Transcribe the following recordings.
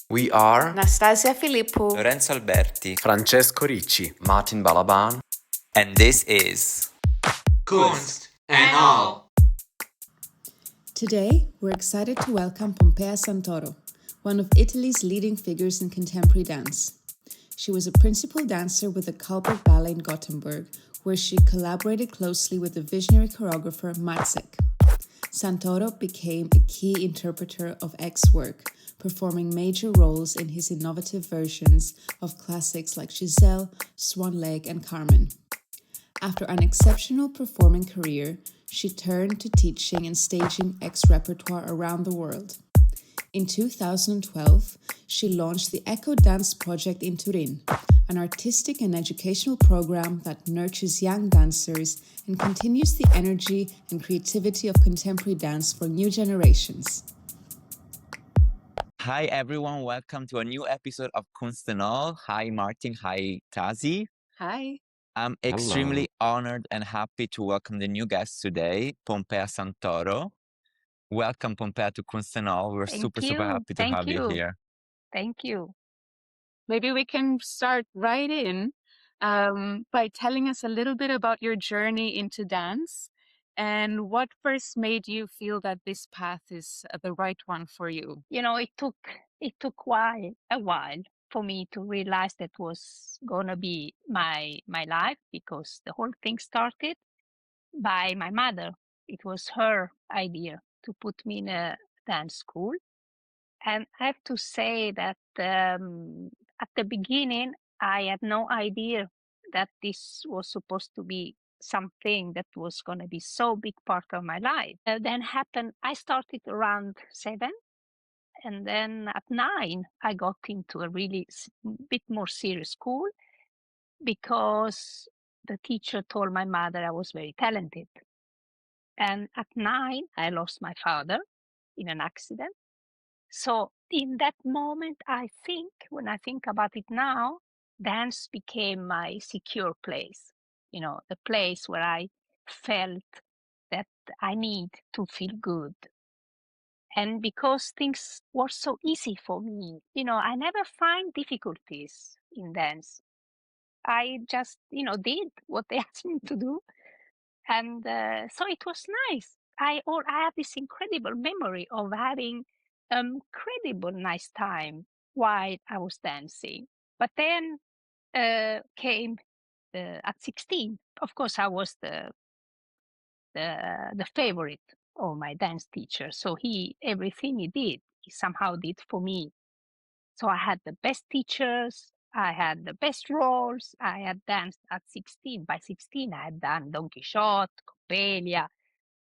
We are Nastasia Filippo, Lorenzo Alberti, Francesco Ricci, Martin Balaban, and this is Kunst and all. Today, we're excited to welcome Pompea Santoro, one of Italy's leading figures in contemporary dance. She was a principal dancer with the Cullberg Ballet in Gothenburg, where she collaborated closely with the visionary choreographer Matzek. Santoro became a key interpreter of Eck's work, performing major roles in his innovative versions of classics like Giselle, Swan Lake, and Carmen. After an exceptional performing career, she turned to teaching and staging Eck's repertoire around the world. In 2012, she launched the EkoDance Project in Turin, an artistic and educational program that nurtures young dancers and continues the energy and creativity of contemporary dance for new generations. Hi everyone, welcome to a new episode of Kunst and All. Hi Martin, hi Tazi. Hi. I'm extremely honored and happy to welcome the new guest today, Pompea Santoro. Welcome Pompea to Kunst and All. We're super happy to have you here. Thank you. Maybe we can start right in by telling us a little bit about your journey into dance and what first made you feel that this path is the right one for you. You know, it took a while for me to realize that was gonna be my life, because the whole thing started by my mother. It was her idea to put me in a dance school. And I have to say that at the beginning, I had no idea that this was supposed to be something that was going to be so big part of my life. Then happened, I started around 7, and then at 9, I got into a really bit more serious school, because the teacher told my mother I was very talented. And at 9, I lost my father in an accident. So in that moment, I think, when I think about it now, dance became my secure place, you know, the place where I felt that I need to feel good. And because things were so easy for me, you know, I never find difficulties in dance. I just, you know, did what they asked me to do. And so it was nice. I have this incredible memory of having incredible nice time while I was dancing. But then came at 16. Of course, I was the favorite of my dance teacher. So everything he did, he somehow did for me. So I had the best teachers. I had the best roles. I had danced at 16. By 16, I had done Don Quixote, Coppelia.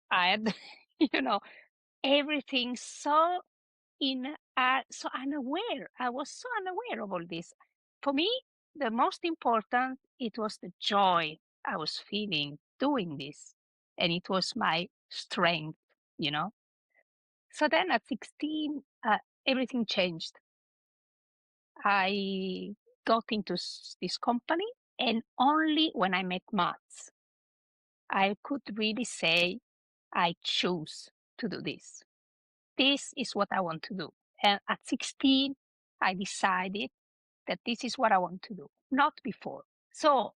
I had, you know, everything so so unaware. I was so unaware of all this. For me, the most important, it was the joy I was feeling doing this. And it was my strength, you know. So then at 16, everything changed. I got into this company, and only when I met Mats, I could really say, I choose to do this. This is what I want to do. And at 16, I decided that this is what I want to do, not before. So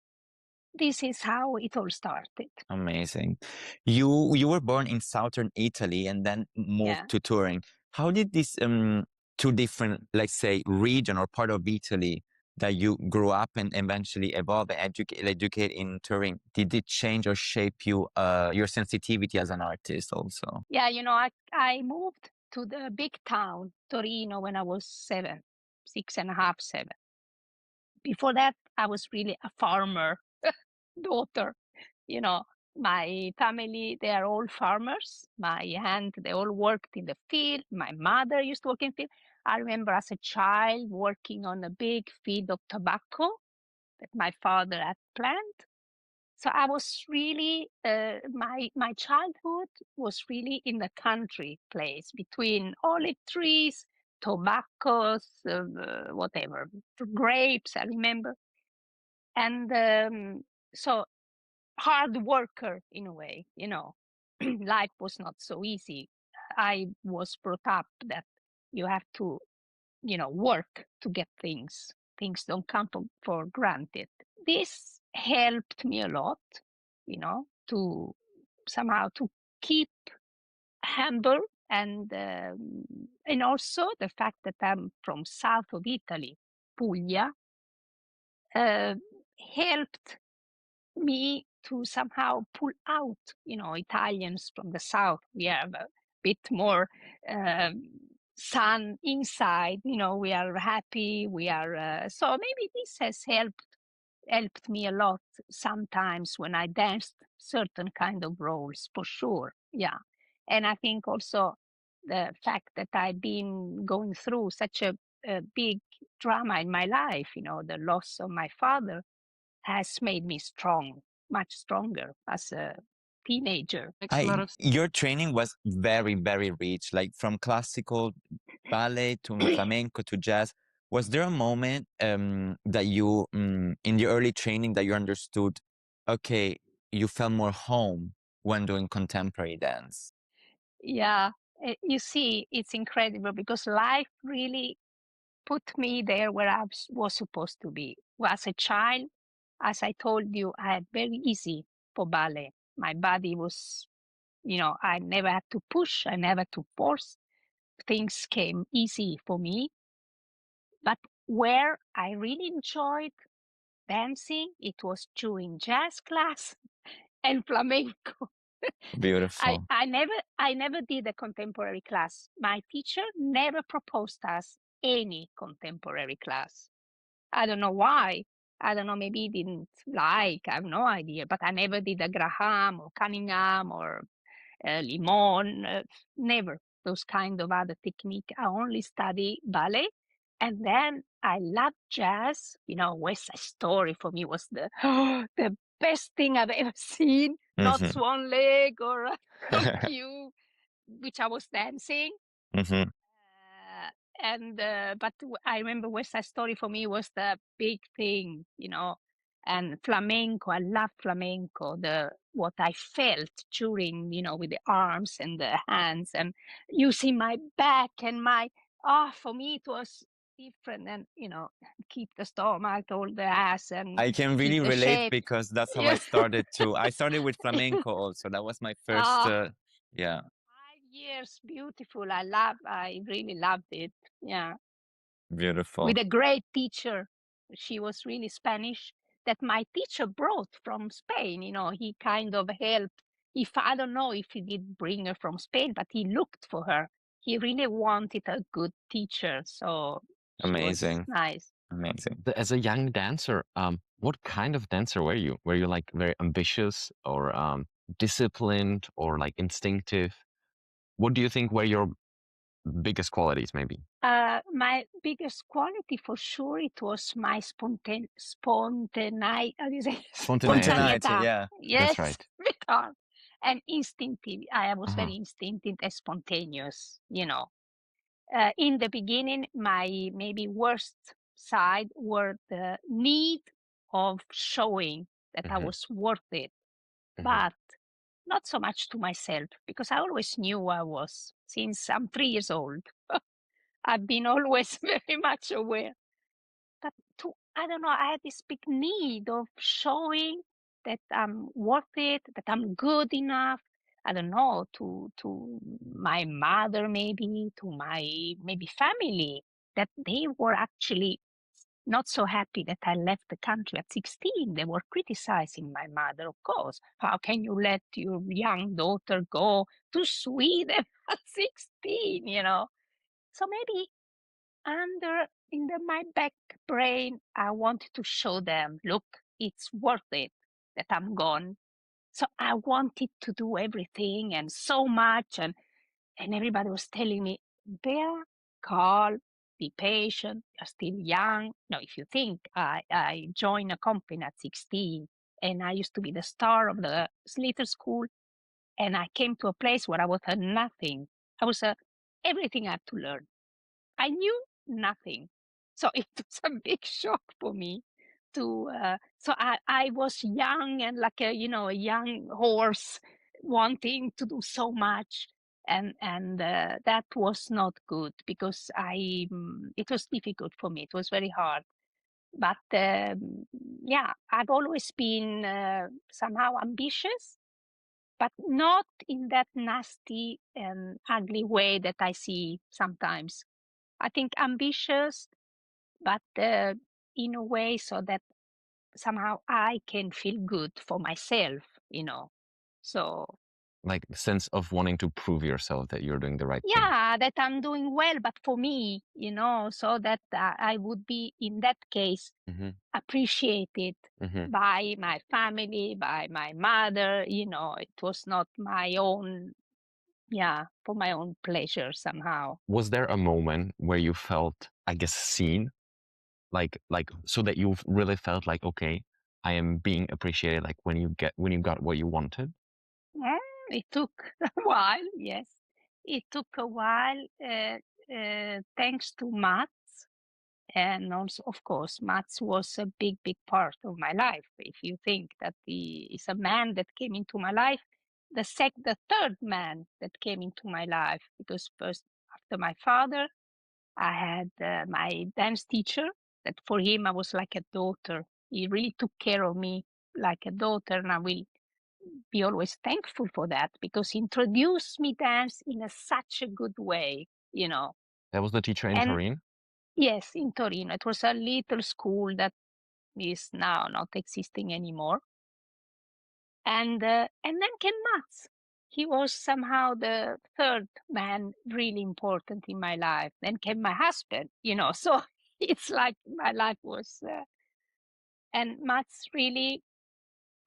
this is how it all started. Amazing. You were born in southern Italy and then moved to Turin. How did these two different, let's say, region or part of Italy that you grew up and eventually evolve and educate in Turin, did it change or shape you, your sensitivity as an artist also? Yeah, you know, I moved to the big town, Torino, when I was 7, 6.5, 7. Before that, I was really a farmer daughter. You know, my family, they are all farmers. My aunt, they all worked in the field. My mother used to work in field. I remember as a child working on a big field of tobacco that my father had planted. So I was really, my childhood was really in the country place, between olive trees, tobaccos, whatever, grapes, I remember. And so hard worker in a way, you know. Life was not so easy. I was brought up that you have to work to get things. Things don't come for granted. This helped me a lot, to somehow to keep humble, and also the fact that I'm from south of Italy, Puglia, helped me to somehow pull out, Italians from the south. We have a bit more um, sun inside, we are happy. We are, so maybe this has helped me a lot sometimes when I danced certain kind of roles, for sure. Yeah. And I think also the fact that I've been going through such a big drama in my life, the loss of my father, has made me strong, much stronger as a teenager. Your training was very, very rich, like from classical ballet to flamenco to jazz. Was there a moment that you, in the early training, that you understood, okay, you felt more home when doing contemporary dance? Yeah, you see, it's incredible because life really put me there where I was supposed to be. Well, as a child, as I told you, I had very easy for ballet. My body was, I never had to push, I never had to force. Things came easy for me. But where I really enjoyed dancing, it was during jazz class and flamenco. Beautiful. I never did a contemporary class. My teacher never proposed us any contemporary class. I don't know why. I don't know, maybe he didn't like, I have no idea, but I never did a Graham or Cunningham or Limon, never those kind of other technique. I only study ballet. And then I love jazz. West Side Story for me was the best thing I've ever seen. Not Mhm. Swan Lake or Thank You, which I was dancing. Mhm. But I remember West Side Story for me was the big thing, and flamenco. I love flamenco. What I felt during, with the arms and the hands and using my back and for me it was different. And keep the stomach, hold the ass, and I can keep really the relate shape. because that's how I Yeah. started too. I started with flamenco also. That was my first, Ah, yeah, 5 years, beautiful. I really loved it. Yeah. beautiful. With a great teacher. She was really Spanish that my teacher brought from Spain. He kind of helped. If I don't know if he did bring her from Spain, but he looked for her. He really wanted a good teacher. So she was Amazing. nice. Amazing. As a young dancer, what kind of dancer were you? Were you like very ambitious or disciplined or like instinctive? What do you think were your biggest qualities, maybe? My biggest quality for sure, it was my how do you say? Spontaneity, Spontaneità. yeah. Yes, That's right. bit hard. And instinctive. I was Uh-huh. very instinctive and spontaneous, In the beginning, my maybe worst side were the need of showing that I Mhm. was worth it, Mhm. but not so much to myself, because I always knew who I was since I'm 3 years old. I've been always very much aware. But I don't know, I had this big need of showing that I'm worth it, that I'm good enough. I don't know, to my mother, maybe, to my maybe family, that they were actually not so happy that I left the country at 16. They were criticizing my mother, of course. How can you let your young daughter go to Sweden at 16, So maybe my back brain, I wanted to show them, look, it's worth it that I'm gone. So I wanted to do everything and so much, and everybody was telling me, Bear, calm, be patient, you're still young. No, if you think I joined a company at 16 and I used to be the star of the theater school, and I came to a place where I was a nothing. I was everything I had to learn. I knew nothing. So it was a big shock for me so I was young and like a young horse wanting to do so much. and that was not good because it was difficult for me. It was very hard. But yeah, I've always been somehow ambitious, but not in that nasty and ugly way that I see sometimes. I think ambitious, but in a way so that somehow I can feel good for myself, So Like the sense of wanting to prove yourself that you're doing the right thing. yeah, that I'm doing well, but for me, so that I would be in that case Mm-hmm. appreciated Mm-hmm. by my family, by my mother. It was not my own, for my own pleasure somehow. Was there a moment where you felt, I guess, seen? Like so that you've really felt like, okay, I am being appreciated, like when you got what you wanted? It took a while, yes. It took a while, thanks to Mats. And also, of course, Mats was a big, big part of my life. If you think that he is a man that came into my life, the third man that came into my life, because first, after my father, I had my dance teacher, that for him I was like a daughter. He really took care of me like a daughter, and I will be always thankful for that because he introduced me dance in such a good way, That was the teacher in And Turin? yes, in Torino. It was a little school that is now not existing anymore. And then came Mats. He was somehow the third man really important in my life. Then came my husband, So it's like my life was, and Mats really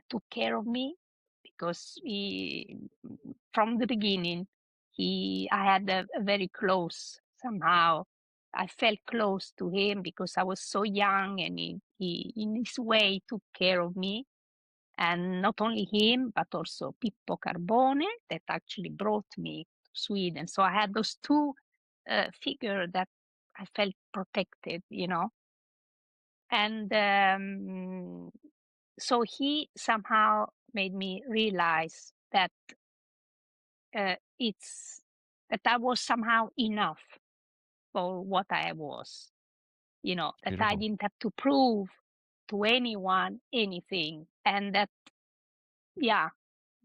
took care of me because from the beginning, I had a very close somehow. I felt close to him because I was so young, and he in his way took care of me. And not only him, but also Pippo Carbone that actually brought me to Sweden. So I had those two figures that I felt protected, And so he somehow made me realize that it's that I was somehow enough for what I was, that I Beautiful. didn't have to prove to anyone anything. And that,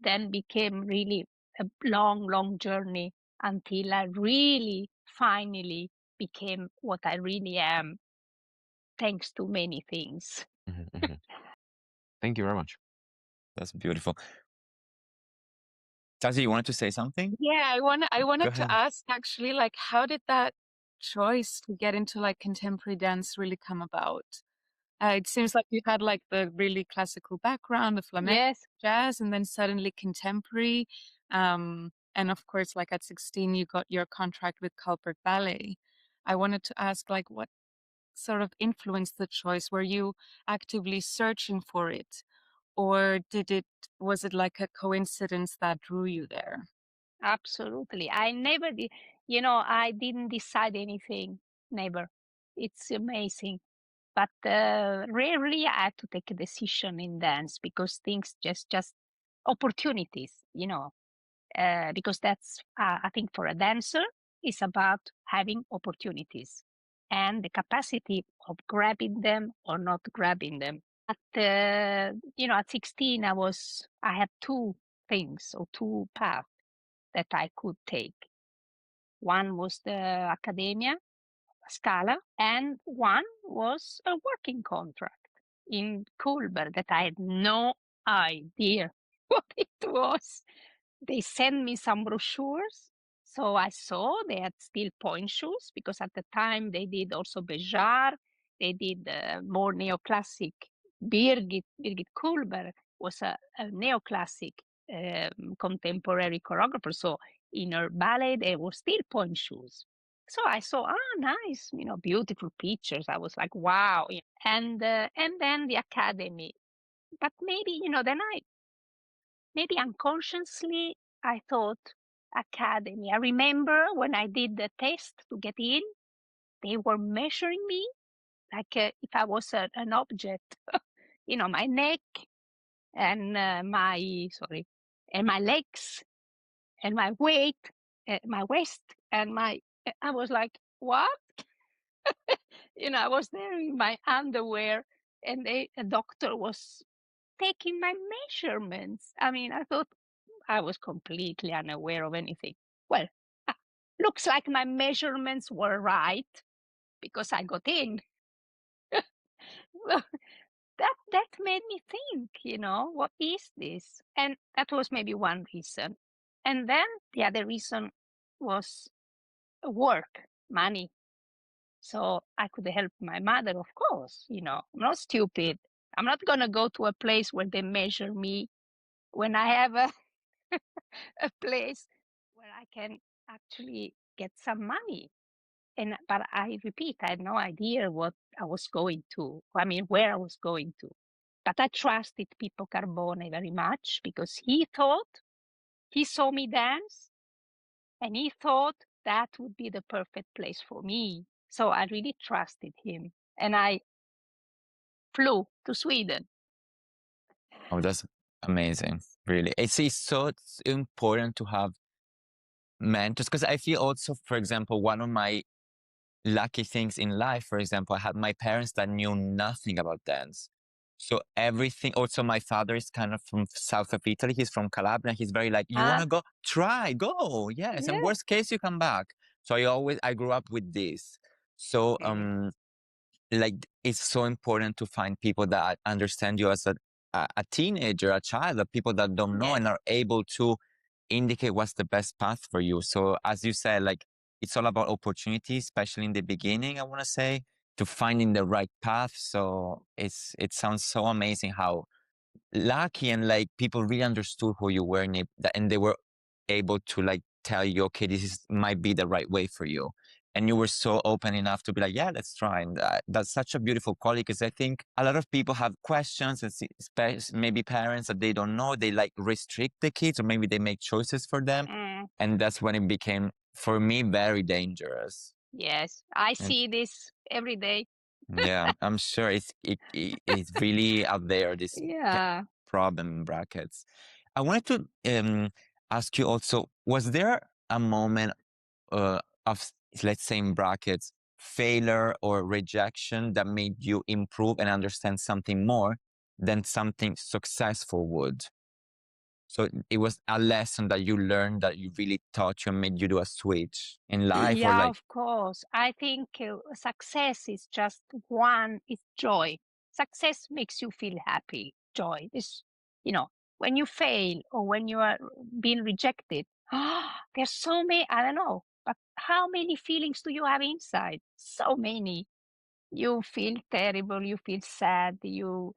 then became really a long, long journey until I really finally became what I really am, thanks to many things. Mm-hmm. Thank you very much. That's beautiful. Tazi, you wanted to say something? Yeah, I wanted ahead. to ask actually, like, how did that choice to get into like contemporary dance really come about? It seems like you had like the really classical background, the flamenco, Yes, jazz, and then suddenly contemporary. And of course, like at 16, you got your contract with Cullberg Ballet. I wanted to ask, like, what sort of influenced the choice? Were you actively searching for it? Or was it like a coincidence that drew you there? absolutely. I never did, I didn't decide anything, never. It's amazing. But rarely I had to take a decision in dance because things just opportunities, because that's, I think for a dancer, it's about having opportunities and the capacity of grabbing them or not grabbing them. At, at 16, I had two things or two paths that I could take. One was the Accademia Scala, and one was a working contract in Cullberg that I had no idea what it was. They sent me some brochures. So I saw they had still point shoes because at the time they did also Bejar. They did more neoclassic. Birgit Kullberg was a neoclassic contemporary choreographer. So in her ballet, there were still point shoes. So I saw, nice, beautiful pictures. I was like, wow. And then the academy. But maybe, maybe unconsciously, I thought academy. I remember when I did the test to get in, they were measuring me like if I was an object, my neck and and my legs and my weight. my waist and I was like, what? I was there in my underwear, and a doctor was taking my measurements. I mean, I thought I was completely unaware of anything. Well, looks like my measurements were right because I got in. Well, that made me think, what is this? And that was maybe one reason. And then the other reason was work, money. So I could help my mother, of course. I'm not stupid. I'm not going to go to a place where they measure me when I have a place where I can actually get some money. But I repeat, I had no idea what I was going to. I mean, where I was going to. But I trusted Pippo Carbone very much because he saw me dance, and he thought that would be the perfect place for me. So I really trusted him, and I flew to Sweden. Oh, that's amazing. Really. It's so important to have mentors, because I feel also, for example, one of my lucky things in life, for example, I had my parents that knew nothing about dance. So everything, also my father is kind of from south of Italy. He's from Calabria. He's very like, you want to go? Try, go. Yes. And Yeah. worst case, you come back. So I grew up with this. So, like, it's so important to find people that understand you as a teenager, a child, the people that don't know and are able to indicate what's the best path for you. So as you said, like, it's all about opportunity, especially in the beginning, I want to say, to finding the right path. So it sounds so amazing how lucky and like people really understood who you were and they were able to like tell you, okay, might be the right way for you. And you were so open enough to be like, yeah, let's try. And that's such a beautiful quality, because I think a lot of people have questions, and maybe parents that they don't know, they like restrict the kids, or maybe they make choices for them. And that's when it became, for me, very dangerous. Yes, I see this every day. Yeah, I'm sure it's really out there, this problem in brackets. I wanted to ask you also, was there a moment of, let's say in brackets, failure or rejection that made you improve and understand something more than something successful would? So it was a lesson that you learned that you really taught you and made you do a switch in life, or Yeah, like, of course. I think success is just it's joy. Success makes you feel happy, joy. When you fail or when you are being rejected, there's so many, I don't know, but how many feelings do you have inside? So many. You feel terrible, you feel sad, you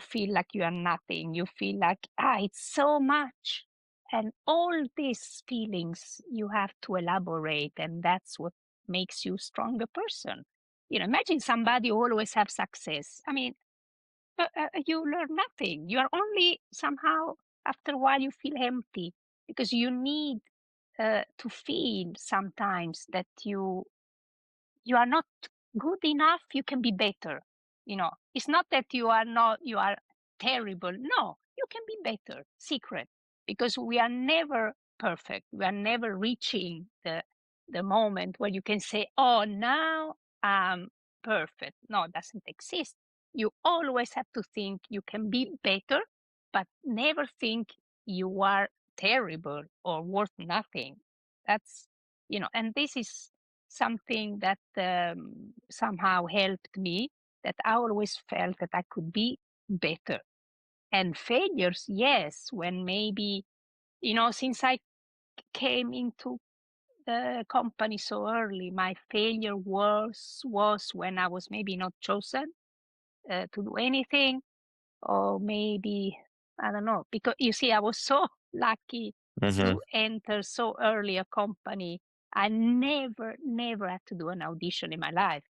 feel like you are nothing, you feel like, it's so much. And all these feelings you have to elaborate, and that's what makes you a stronger person. Imagine somebody who always have success. I mean, you learn nothing. You are only somehow, after a while, you feel empty because you need to feel sometimes that you are not good enough, you can be better. It's not that you are terrible. No, you can be better. Secret. Because we are never perfect. We are never reaching the moment where you can say, oh, now I'm perfect. No, it doesn't exist. You always have to think you can be better, but never think you are terrible or worth nothing. That's, and this is something that somehow helped me, that I always felt that I could be better. And failures, yes, when maybe, since I came into the company so early, my failure was when I was maybe not chosen to do anything, or maybe, I don't know, because you see, I was so lucky to enter so early a company. I never had to do an audition in my life.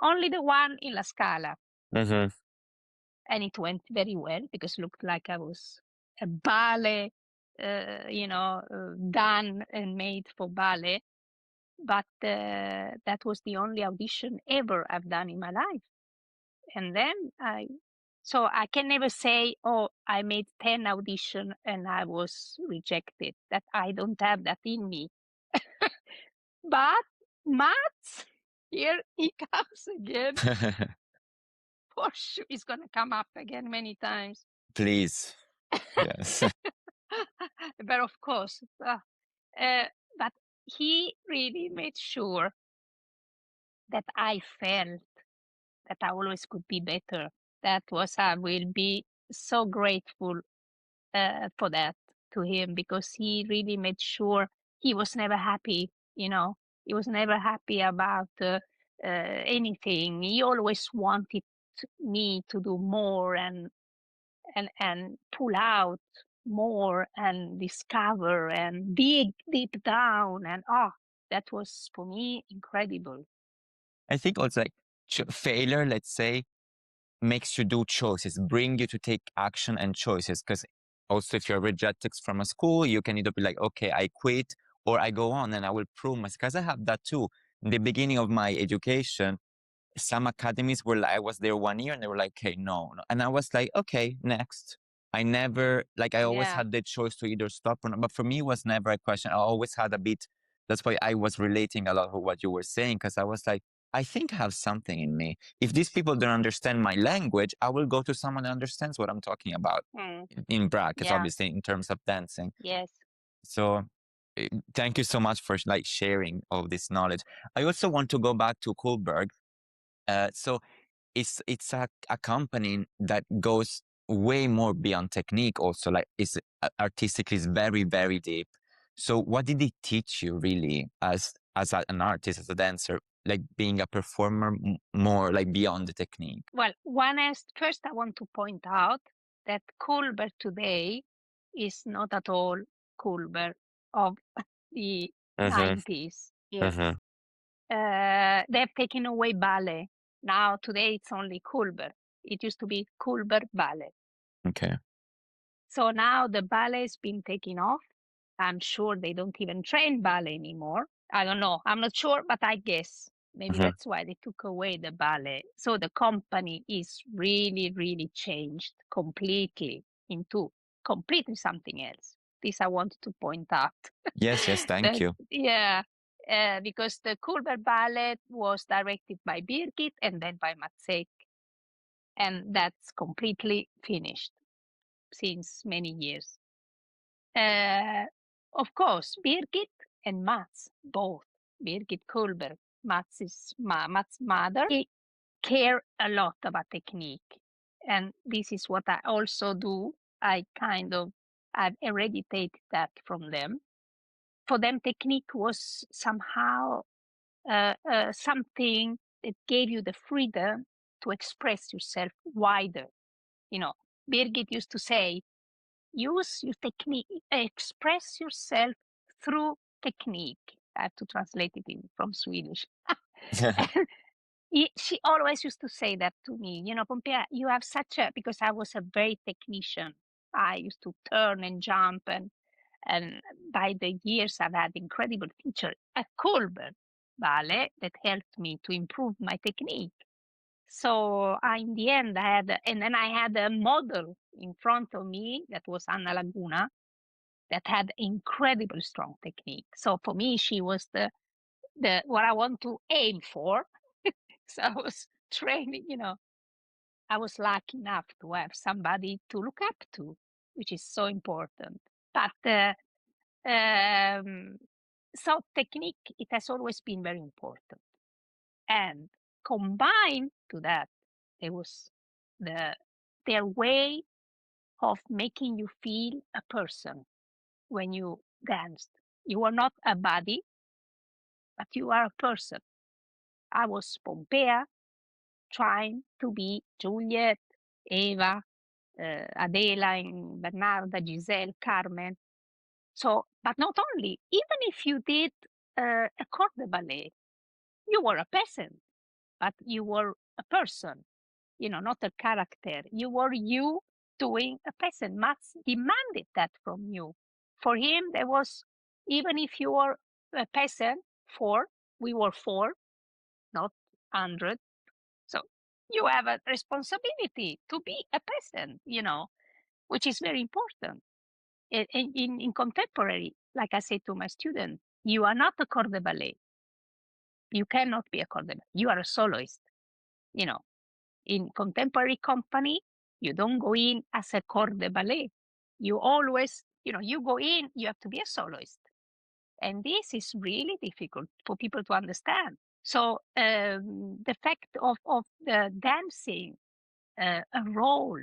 Only the one in La Scala. And it went very well because it looked like I was a ballet, done and made for ballet. But that was the only audition ever I've done in my life. And then so I can never say, oh, I made 10 auditions and I was rejected. That I don't have that in me. But Mats, here he comes again. For sure, he's going to come up again many times. Please. Yes. But of course, but he really made sure that I felt that I always could be better. That was, I will be so grateful for that to him, because he really made sure he was never happy, you know, he was never happy about anything. He always wanted me to do more and pull out more and discover and dig deep down. And that was for me incredible. I think also like failure, let's say, makes you do choices, bring you to take action and choices. Because also if you're rejected from a school, you can either be like, okay, I quit, or I go on and I will prove myself. Because I have that too. In the beginning of my education, some academies were like, I was there 1 year and they were like, okay, no. And I was like, okay, next. I never, like, I always had the choice to either stop or not. But for me, it was never a question. I always had a bit, that's why I was relating a lot of what you were saying, because I was like, I think I have something in me. If these people don't understand my language, I will go to someone that understands what I'm talking about. In brackets, obviously, in terms of dancing. Yes. So thank you so much for like sharing all this knowledge. I also want to go back to Cullberg. So it's a company that goes way more beyond technique also, like is artistically is very, very deep. So what did it teach you really as an artist, as a dancer, like being a performer more like beyond the technique? Well, first I want to point out that Cullberg today is not at all Cullberg of the 90s. Yes. They've taken away ballet. Now today it's only Cullberg. It used to be Cullberg Ballet. Okay. So now the ballet has been taken off. I'm sure they don't even train ballet anymore. I don't know. I'm not sure, but I guess maybe that's why they took away the ballet. So the company is really, really changed completely into completely something else. This I wanted to point out. Yes, thank you. Yeah, because the Cullberg Ballet was directed by Birgit and then by Matsek. And that's completely finished since many years. Of course, Birgit and Mats, both. Birgit Cullberg, Mats' mother, they care a lot about technique. And this is what I also do. I've heredited that from them. For them, technique was somehow something that gave you the freedom to express yourself wider. You know, Birgit used to say, use your technique, express yourself through technique. I have to translate it from Swedish. She always used to say that to me, Pompea, you have because I was a very technician. I used to turn and jump, and by the years I've had incredible teacher at Cullberg Ballet that helped me to improve my technique. So in the end, then I had a model in front of me that was Anna Laguna that had incredible strong technique. So for me, she was the what I want to aim for. So I was training, I was lucky enough to have somebody to look up to, which is so important. But so technique, it has always been very important. And combined to that, there was their way of making you feel a person when you danced. You are not a body, but you are a person. I was Pompea, trying to be Juliet, Eva, Adela, and Bernarda, Giselle, Carmen. So, but not only, even if you did a corps de ballet, you were a peasant, but you were a person, not a character. You were you doing a peasant. Mats demanded that from you. For him, there was, even if you were a peasant, we were four, not 100. So you have a responsibility to be a peasant, which is very important. In contemporary, like I say to my students, you are not a corps de ballet. You cannot be a corps de ballet. You are a soloist. You know, in contemporary company, you don't go in as a corps de ballet. You always, you go in, you have to be a soloist. And this is really difficult for people to understand. So the fact of the dancing a role,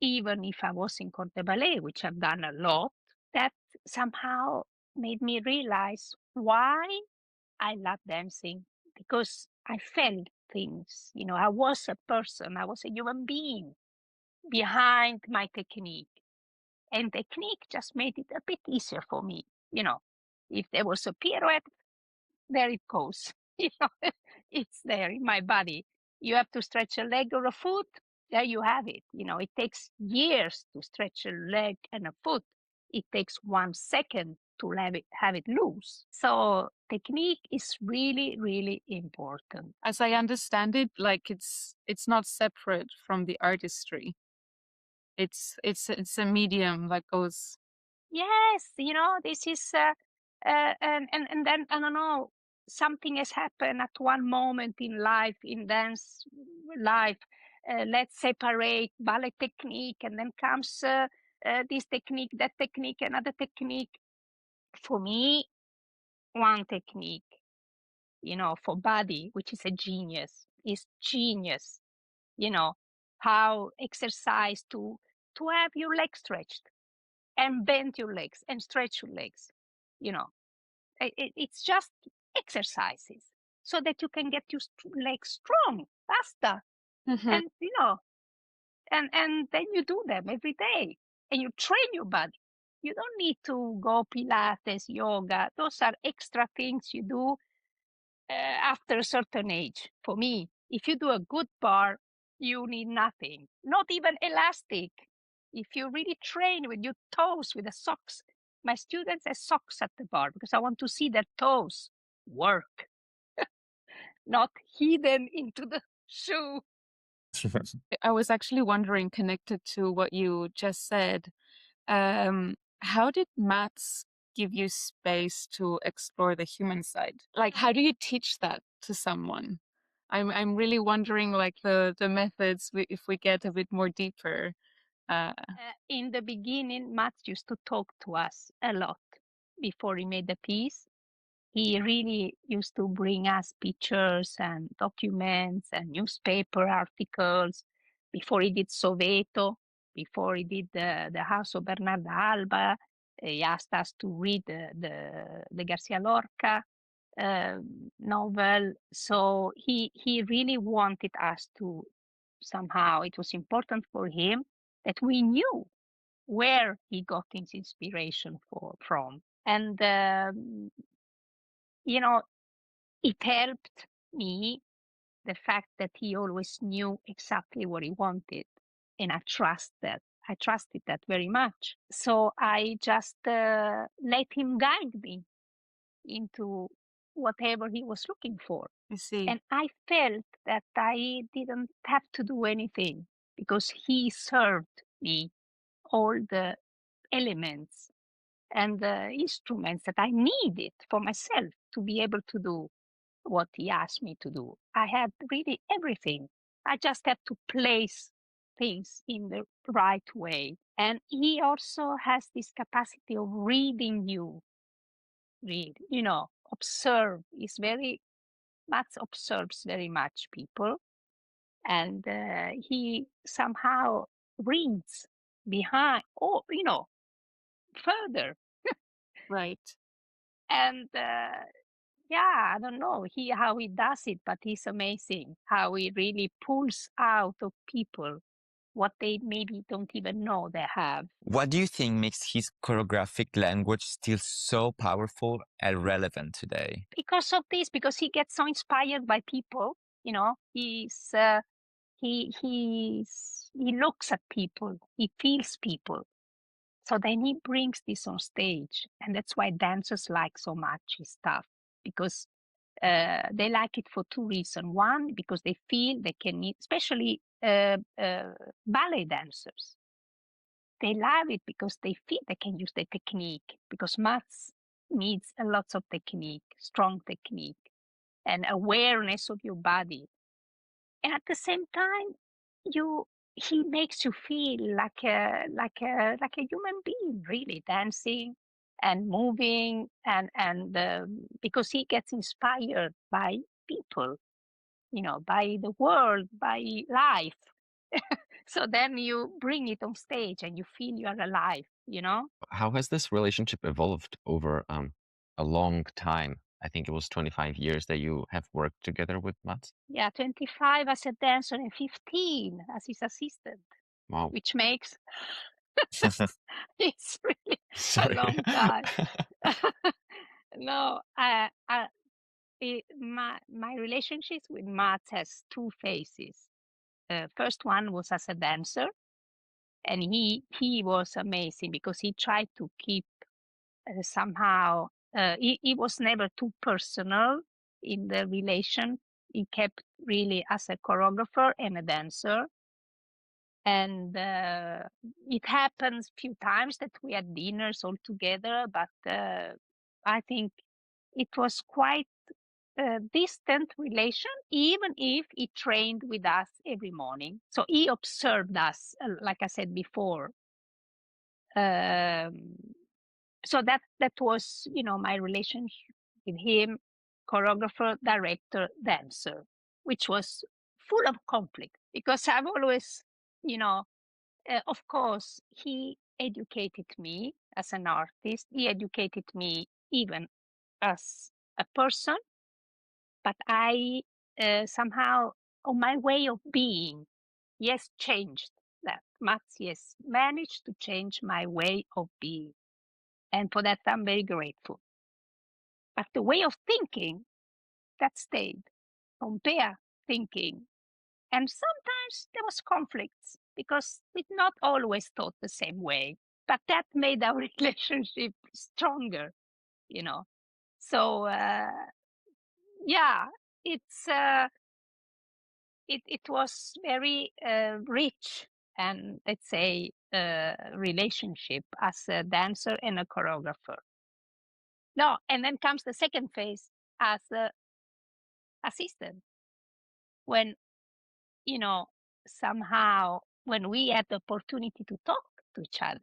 even if I was in corps de ballet, which I've done a lot, that somehow made me realize why I love dancing, because I felt things. I was a person, I was a human being behind my technique. And technique just made it a bit easier for me. If there was a pirouette, there it goes. It's there in my body. You have to stretch a leg or a foot, there you have it. It takes years to stretch a leg and a foot. It takes 1 second to have it loose. So technique is really, really important. As I understand it, like it's not separate from the artistry. It's a medium that goes. Yes, this is and then I don't know, something has happened at one moment in life, in dance life. Let's separate ballet technique, and then comes this technique, that technique, another technique. For me, one technique, for body, which is a genius, is genius. How exercise to have your legs stretched and bend your legs and stretch your legs. It's just exercises so that you can get your legs strong, faster. Mhm. And, and then you do them every day and you train your body. You don't need to go Pilates, yoga. Those are extra things you do after a certain age. For me, if you do a good bar, you need nothing, not even elastic. If you really train with your toes, with the socks, my students have socks at the bar because I want to see their toes work, not hidden into the shoe. I was actually wondering, connected to what you just said, how did maths give you space to explore the human side? Like, how do you teach that to someone? I'm really wondering, like the methods, if we get a bit more deeper. In the beginning, Matt used to talk to us a lot before he made the piece. He really used to bring us pictures and documents and newspaper articles. Before he did Soweto, before he did the House of Bernarda Alba, he asked us to read the Garcia Lorca novel. So he really wanted us to, somehow, it was important for him that we knew where he got his inspiration from. And it helped me, the fact that he always knew exactly what he wanted. And I trusted that very much. So I just let him guide me into whatever he was looking for. I see. And I felt that I didn't have to do anything because he served me all the elements and the instruments that I needed for myself to be able to do what he asked me to do. I had really everything. I just had to place things in the right way. And he also has this capacity of reading you. Observe. Mats observes very much people. And he somehow reads behind, further. Right. And I don't know how he does it, but he's amazing how he really pulls out of people what they maybe don't even know they have. What do you think makes his choreographic language still so powerful and relevant today? Because of this, because he gets so inspired by people. He's he looks at people, he feels people. So then he brings this on stage, and that's why dancers like so much his stuff, because they like it for two reasons. One, because they feel they can, especially ballet dancers. They love it because they feel they can use the technique, because maths needs a lot of technique, strong technique. and awareness of your body. And at the same time, he makes you feel like a human being, really dancing and moving, and because he gets inspired by people, by the world, by life. So then you bring it on stage and you feel you are alive. How has this relationship evolved over a long time? I think it was 25 years that you have worked together with Mats. Yeah, 25 as a dancer and 15 as his assistant, Wow. which makes it's really a Sorry. long time. No, my relationships with Mats has two phases. First one was as a dancer, and he was amazing because he tried to keep somehow. He was never too personal in the relation. He kept really as a choreographer and a dancer. And it happens a few times that we had dinners all together, but I think it was quite a distant relation, even if he trained with us every morning. So he observed us, like I said before. So that was, my relationship with him, choreographer, director, dancer, which was full of conflict because I've always, of course, he educated me as an artist. He educated me even as a person, but I somehow, on my way of being, yes, changed that. Mats, yes, managed to change my way of being. And for that, I'm very grateful. But the way of thinking, that stayed. Pompea thinking. And sometimes there was conflicts because we not always thought the same way. But that made our relationship stronger, you know. So yeah, it's it was very rich and, let's say, relationship as a dancer and a choreographer. No, and then comes the second phase as a assistant when, somehow when we had the opportunity to talk to each other.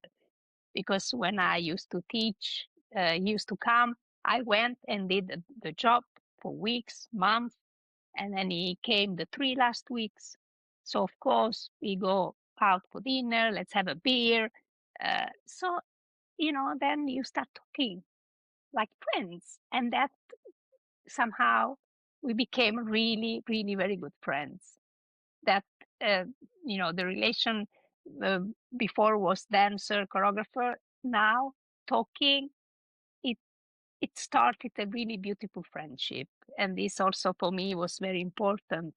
Because when I used to teach, he used to come, I went and did the job for weeks, months, and then he came the 3 last weeks. So of course we go out for dinner, let's have a beer. So, then you start talking like friends, and that somehow we became really, really very good friends. That the relation uh, before was dancer, choreographer. Now talking, it it started a really beautiful friendship, and this also for me was very important.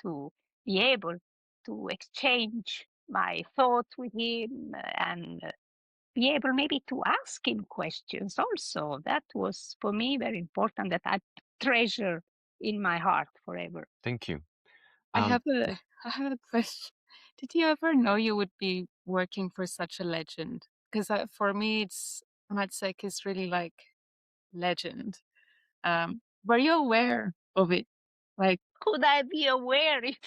To be able to exchange my thoughts with him and be able maybe to ask him questions also. That was for me very important, that I treasure in my heart forever. Thank you. I Um, have a question. Did you ever know you would be working for such a legend? Because for me, it's Matsek is really like legend. Were you aware of it? Like, Could I be aware if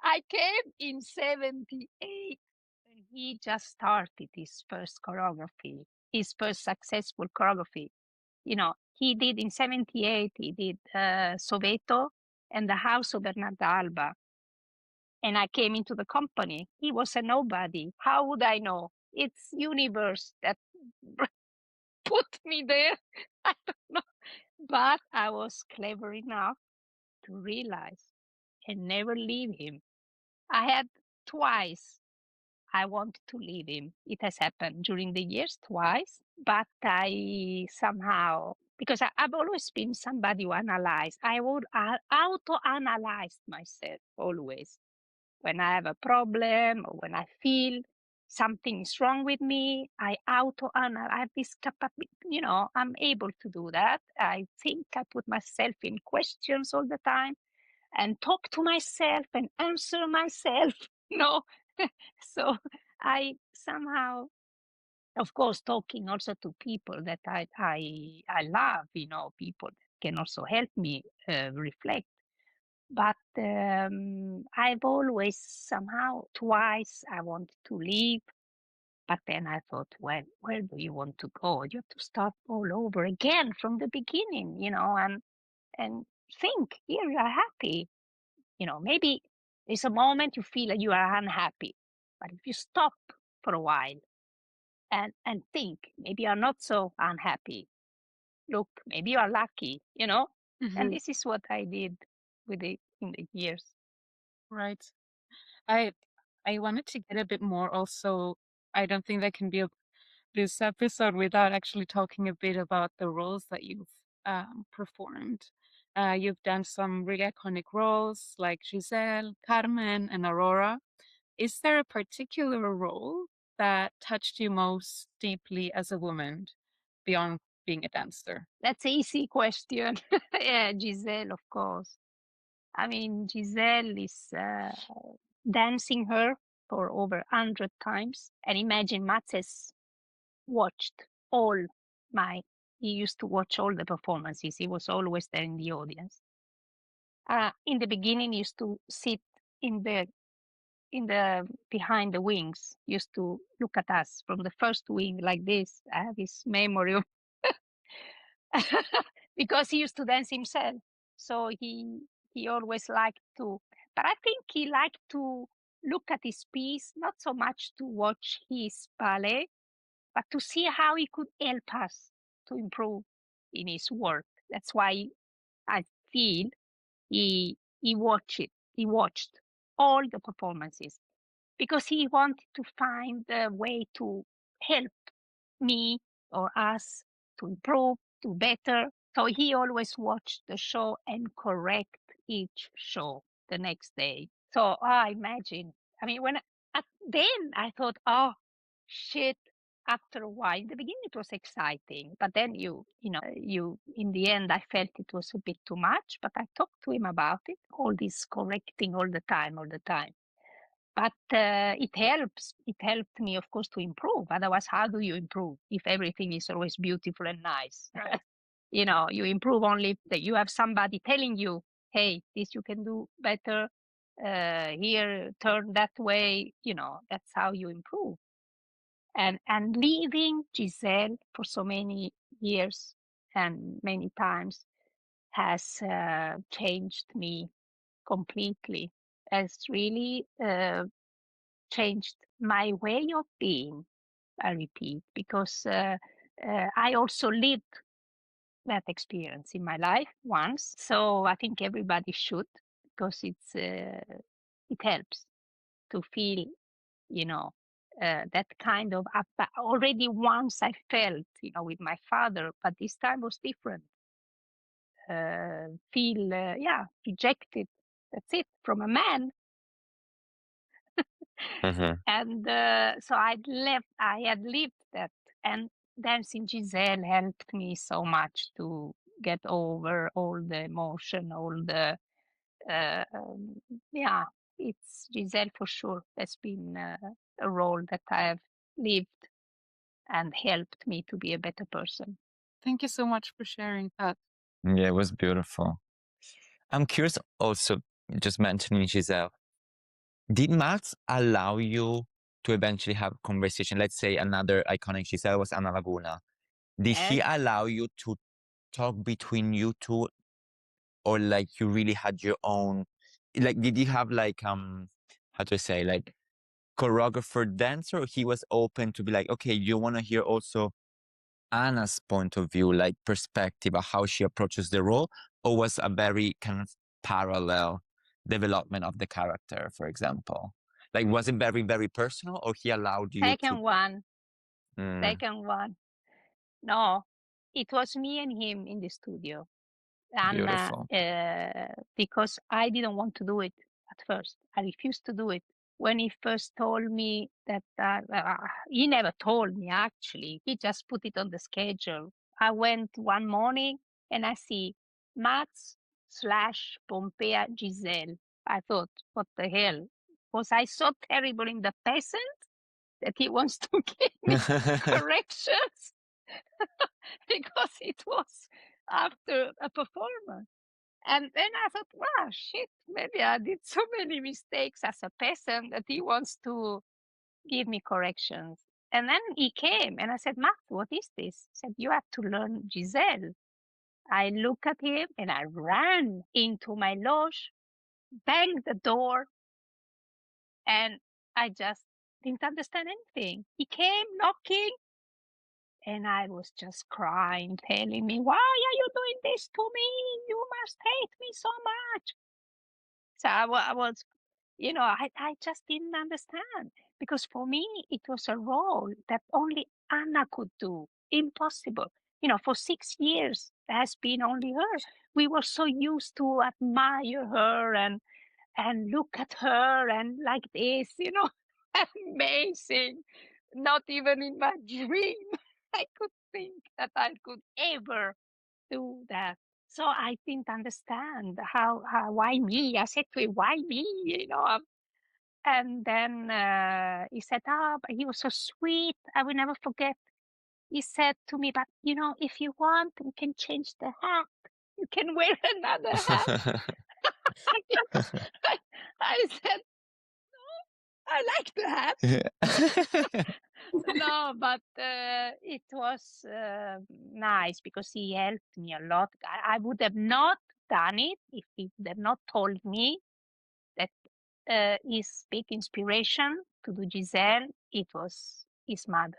I came in 78 when he just started his first choreography, his first successful choreography. He did in 78, he did Soweto and the House of Bernarda Alba. And I came into the company. He was a nobody. How would I know? It's universe that put me there. I don't know. But I was clever enough to realize and never leave him. I had twice I wanted to leave him. It has happened during the years twice, but I somehow, because I've always been somebody who analyzed. I would auto-analyze myself always. When I have a problem or when I feel something is wrong with me, I auto-analyze. I have this capability, I'm able to do that. I think I put myself in questions all the time and talk to myself and answer myself. No, so I somehow, of course, talking also to people that I love, people can also help me reflect. But I've always somehow, twice I wanted to leave. But then I thought, well, where do you want to go? You have to start all over again from the beginning, and think, here you are happy. Maybe there's a moment you feel that you are unhappy. But if you stop for a while and think, maybe you're not so unhappy. Look, maybe you are lucky, And this is what I did in the years. Right. I wanted to get a bit more also. I don't think that can be this episode without actually talking a bit about the roles that you've performed. You've done some really iconic roles like Giselle, Carmen, and Aurora. Is there a particular role that touched you most deeply as a woman beyond being a dancer? That's an easy question. Yeah, Giselle, of course. I mean, Giselle is dancing her for over 100 times. And imagine Mats has watched he used to watch all the performances. He was always there in the audience. In the beginning, he used to sit in the behind the wings, used to look at us from the first wing like this. I have his memory of because he used to dance himself. So he always liked to, but I think he liked to look at his piece, not so much to watch his ballet, but to see how he could help us to improve in his work. That's why I feel he watched all the performances because he wanted to find a way to help me or us to improve, to better. So he always watched the show and correct each show the next day. So I imagine, I mean, then I thought, oh shit. After a while, in the beginning it was exciting, but then you in the end I felt it was a bit too much. But I talked to him about it, all this correcting all the time. But it helps. It helped me, of course, to improve. Otherwise, how do you improve if everything is always beautiful and nice? You improve only if you have somebody telling you, hey, this you can do better. Here, turn that way. That's how you improve. And leaving Giselle for so many years and many times has changed me completely. Has really changed my way of being, I repeat, because I also lived that experience in my life once. So I think everybody should, because it helps to feel, that kind of already once I felt, with my father, but this time was different. Feel, rejected. That's it, from a man. And so I had lived that, and dancing Giselle helped me so much to get over all the emotion, all the it's Giselle for sure. That's been a role that I have lived and helped me to be a better person. Thank you so much for sharing that. Yeah, it was beautiful. I'm curious also, just mentioning Giselle, did Max allow you to eventually have a conversation? Let's say another iconic Giselle was Anna Laguna. Did he allow you to talk between you two, or like you really had your own, like did you have like how to say, like choreographer dancer, or he was open to be like, okay, you want to hear also Anna's point of view, like perspective of how she approaches the role, or was a very kind of parallel development of the character, for example? Like, was it very, very personal, or he allowed you Second one. No, it was me and him in the studio. And Beautiful. because I didn't want to do it at first. I refused to do it. When he first told me that, he never told me actually, he just put it on the schedule. I went one morning and I see Mats / Pompea Giselle. I thought, what the hell? Was I so terrible in the peasant that he wants to give me corrections? Because it was, after a performance. And then I thought, wow, shit, maybe I did so many mistakes as a person that he wants to give me corrections. And then he came and I said, Max, what is this? He said, you have to learn Giselle. I look at him and I ran into my loge, banged the door, and I just didn't understand anything. He came knocking and I was just crying, telling me, why are you doing this to me? You must hate me so much. So I was, I just didn't understand because for me, it was a role that only Anna could do. Impossible. For 6 years, it has been only her. We were so used to admire her and look at her and like this, amazing. Not even in my dream I could think that I could ever do that. So I didn't understand how why me. I said to him, why me? And then he said, but he was so sweet. I will never forget. He said to me, but if you want, we can change the hat. You can wear another hat. I, I said, I like the hat. No, but it was nice because he helped me a lot. I would have not done it if he would have not told me that his big inspiration to do Giselle, it was his mother,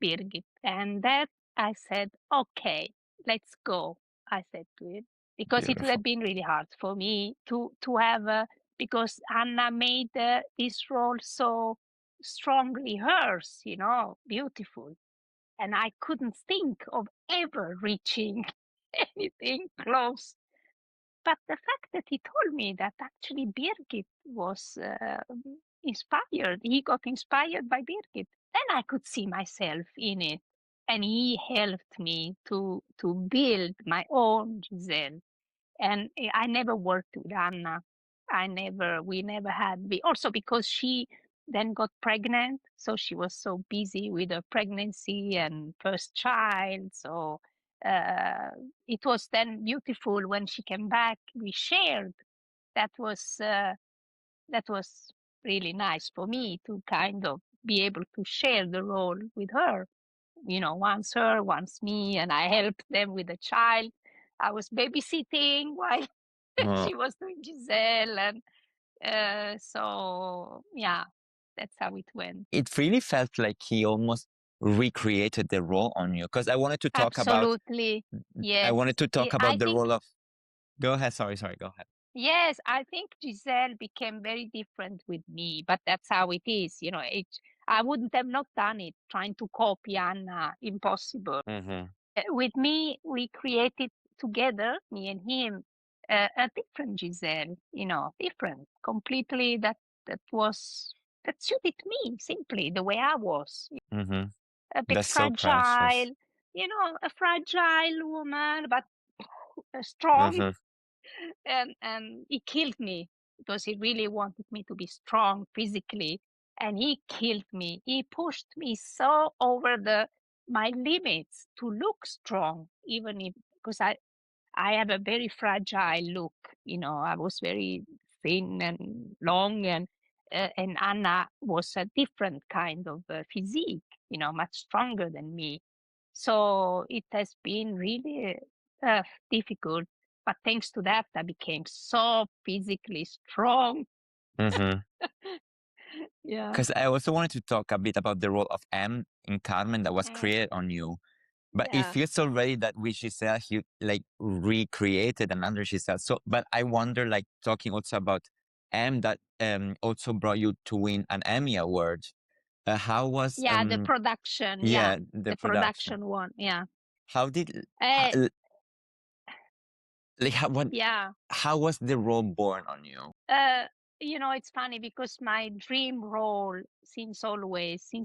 Birgit. And that I said, okay, let's go, I said to him. Because it would Beautiful. have been really hard for me to have, because Anna made this role so strongly hers, beautiful. And I couldn't think of ever reaching anything close. But the fact that he told me that actually Birgit was inspired, he got inspired by Birgit, then I could see myself in it. And he helped me to build my own Giselle. And I never worked with Anna. We never had, also because she then got pregnant. So she was so busy with her pregnancy and first child. So it was then beautiful when she came back. We shared. That was really nice for me to kind of be able to share the role with her. Once her, once me, and I helped them with the child. I was babysitting while Oh, she was doing Giselle, and so yeah, that's how it went. it really felt like he almost recreated the role on you because I wanted to talk about Absolutely, yes. I the think role of. Go ahead. Sorry. Go ahead. yes, I think Giselle became very different with me, but that's how it is. I wouldn't have not done it trying to copy Anna. Impossible. Mm-hmm. With me, we created together, me and him, a different Giselle, different, completely that suited me simply the way I was. Mm-hmm. A bit That's so precious. fragile, a fragile woman, but strong. Mm-hmm. And he killed me because he really wanted me to be strong physically. And he killed me. He pushed me so over my limits to look strong, even if because I have a very fragile look. I was very thin and long, and Anna was a different kind of physique. Much stronger than me. So it has been really difficult. But thanks to that, I became so physically strong. Mm-hmm. Yeah. Because I also wanted to talk a bit about the role of M in Carmen that was Mm. created on you. But it Yeah. feels already that with Giselle, he like recreated another Giselle. So, but I wonder, like talking also about M that also brought you to win an Emmy Award. How was Yeah, the production. yeah, the The production one. Yeah. How did Uh, like yeah. how was the role born on you? It's funny because my dream role since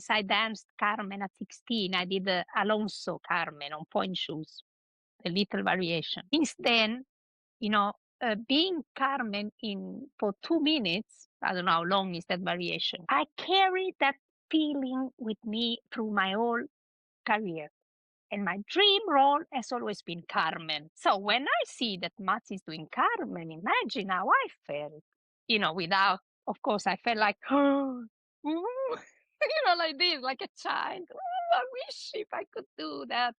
I danced Carmen at 16, I did Alonso Carmen on point shoes, a little variation. Since then, being Carmen for 2 minutes, I don't know how long is that variation. I carry that feeling with me through my whole career. And my dream role has always been Carmen. So when I see that Mats is doing Carmen, imagine how I felt. Without, of course, I felt like, oh, like this, like a child. Oh, I wish if I could do that,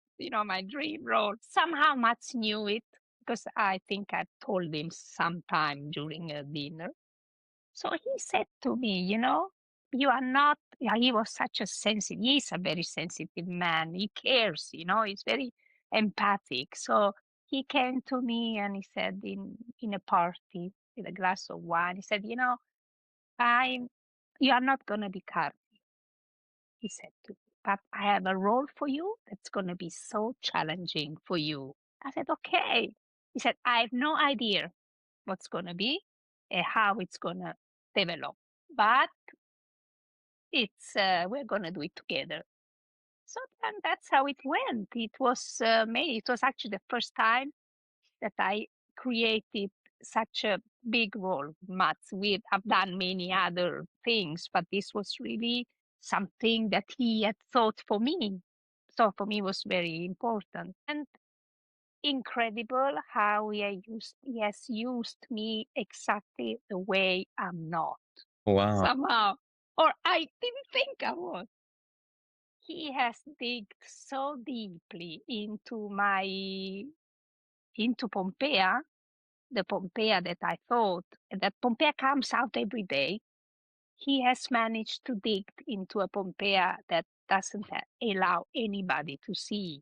my dream role. Somehow Mats knew it because I think I told him sometime during a dinner. So he said to me, you are not, yeah, he was such a sensitive, he's a very sensitive man. He cares, he's very empathic. So he came to me and he said in a party with a glass of wine, he said, you are not going to be Carmen, he said to me, but I have a role for you that's going to be so challenging for you. I said, okay. He said, I have no idea what's going to be and how it's going to develop, but it's we're going to do it together. So then that's how it went. It was May. It was actually the first time that I created such a big role, Mats. I've done many other things, but this was really something that he had thought for me. So for me, it was very important and incredible how he has used me exactly the way I'm not. Wow. Somehow, or I didn't think I was. He has digged so deeply into Pompea, the Pompea that I thought, that Pompea comes out every day. He has managed to dig into a Pompea that doesn't allow anybody to see,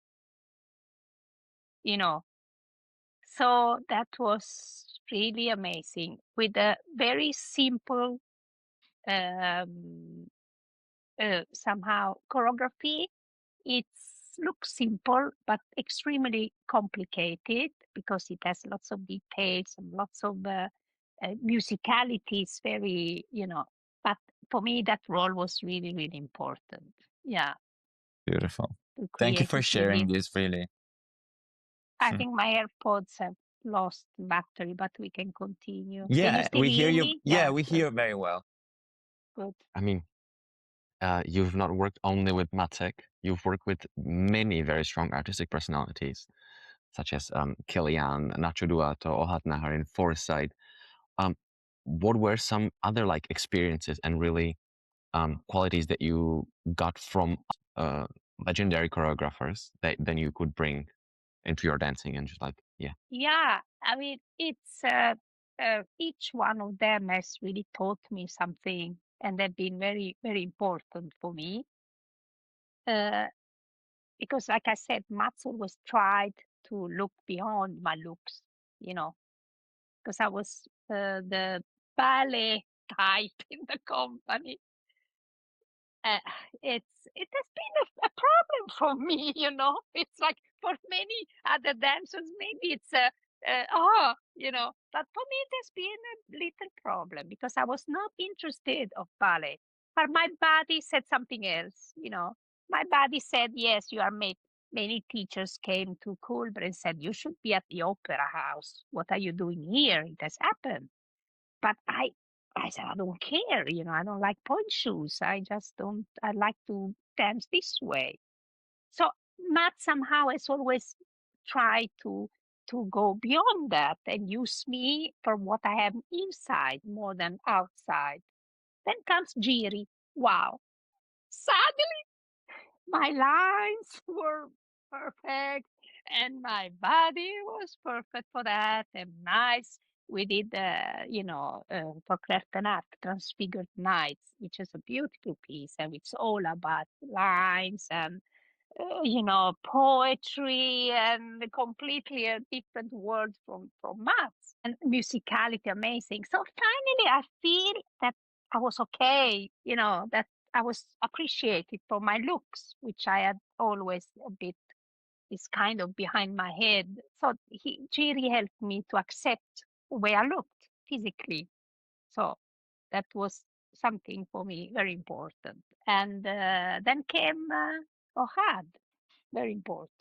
So that was really amazing with a very simple, somehow choreography. It looks simple, but extremely complicated because it has lots of details and lots of musicality. It's very, but for me, that role was really, really important. Yeah. Beautiful. To Thank you create for it sharing really. this, really. I think my AirPods have lost battery, but we can continue. Can you Yeah, still we hear hear you. me? Yeah, we good. hear very well. Good. I mean, you've not worked only with Matek, you've worked with many very strong artistic personalities, such as Kilian, Nacho Duato, Ohad Naharin, Foresight. What were some other like experiences and really qualities that you got from legendary choreographers that then you could bring into your dancing and just like, yeah. Yeah, I mean, it's each one of them has really taught me something, and they've been very, very important for me. Because, like I said, Mats always tried to look beyond my looks, because I was the ballet type in the company. It has been a problem for me, It's like for many other dancers, maybe it's but for me it has been a little problem because I was not interested of ballet, but my body said something else. My body said, yes, you are made. Many teachers came to Cullberg and said, you should be at the opera house. What are you doing here? It has happened. But I said, I don't care, I don't like point shoes. I just don't, I like to dance this way. So Matt somehow has always tried to go beyond that and use me for what I have inside more than outside. Then comes Giri. Wow. Suddenly my lines were perfect and my body was perfect for that and nice. We did, for Klertenat, Transfigured Nights, which is a beautiful piece, and it's all about lines and, poetry and completely a different world from maths and musicality, amazing. So finally, I feel that I was okay, that I was appreciated for my looks, which I had always a bit this kind of behind my head. So Giri helped me to accept the way I looked physically. So that was something for me very important. And then came Ohad, very important.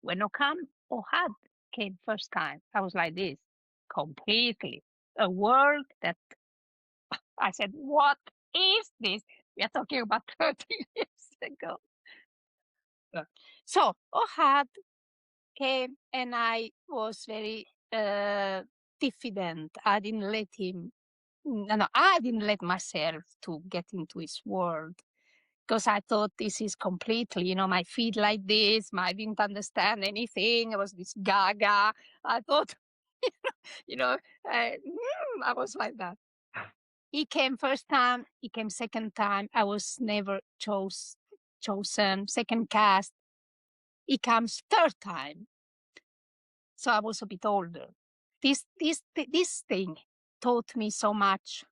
When Ohad came first time, I was like this, completely. A world that I said, what is this? We are talking about 30 years ago. So Ohad came, and I was very diffident. I didn't let him. No, I didn't let myself to get into his world, because I thought this is completely, my feet like this. I didn't understand anything. I was this gaga. I thought, I was like that. He came first time. He came second time. I was never chosen. Second cast. He comes third time. So I was a bit older. This thing taught me so much.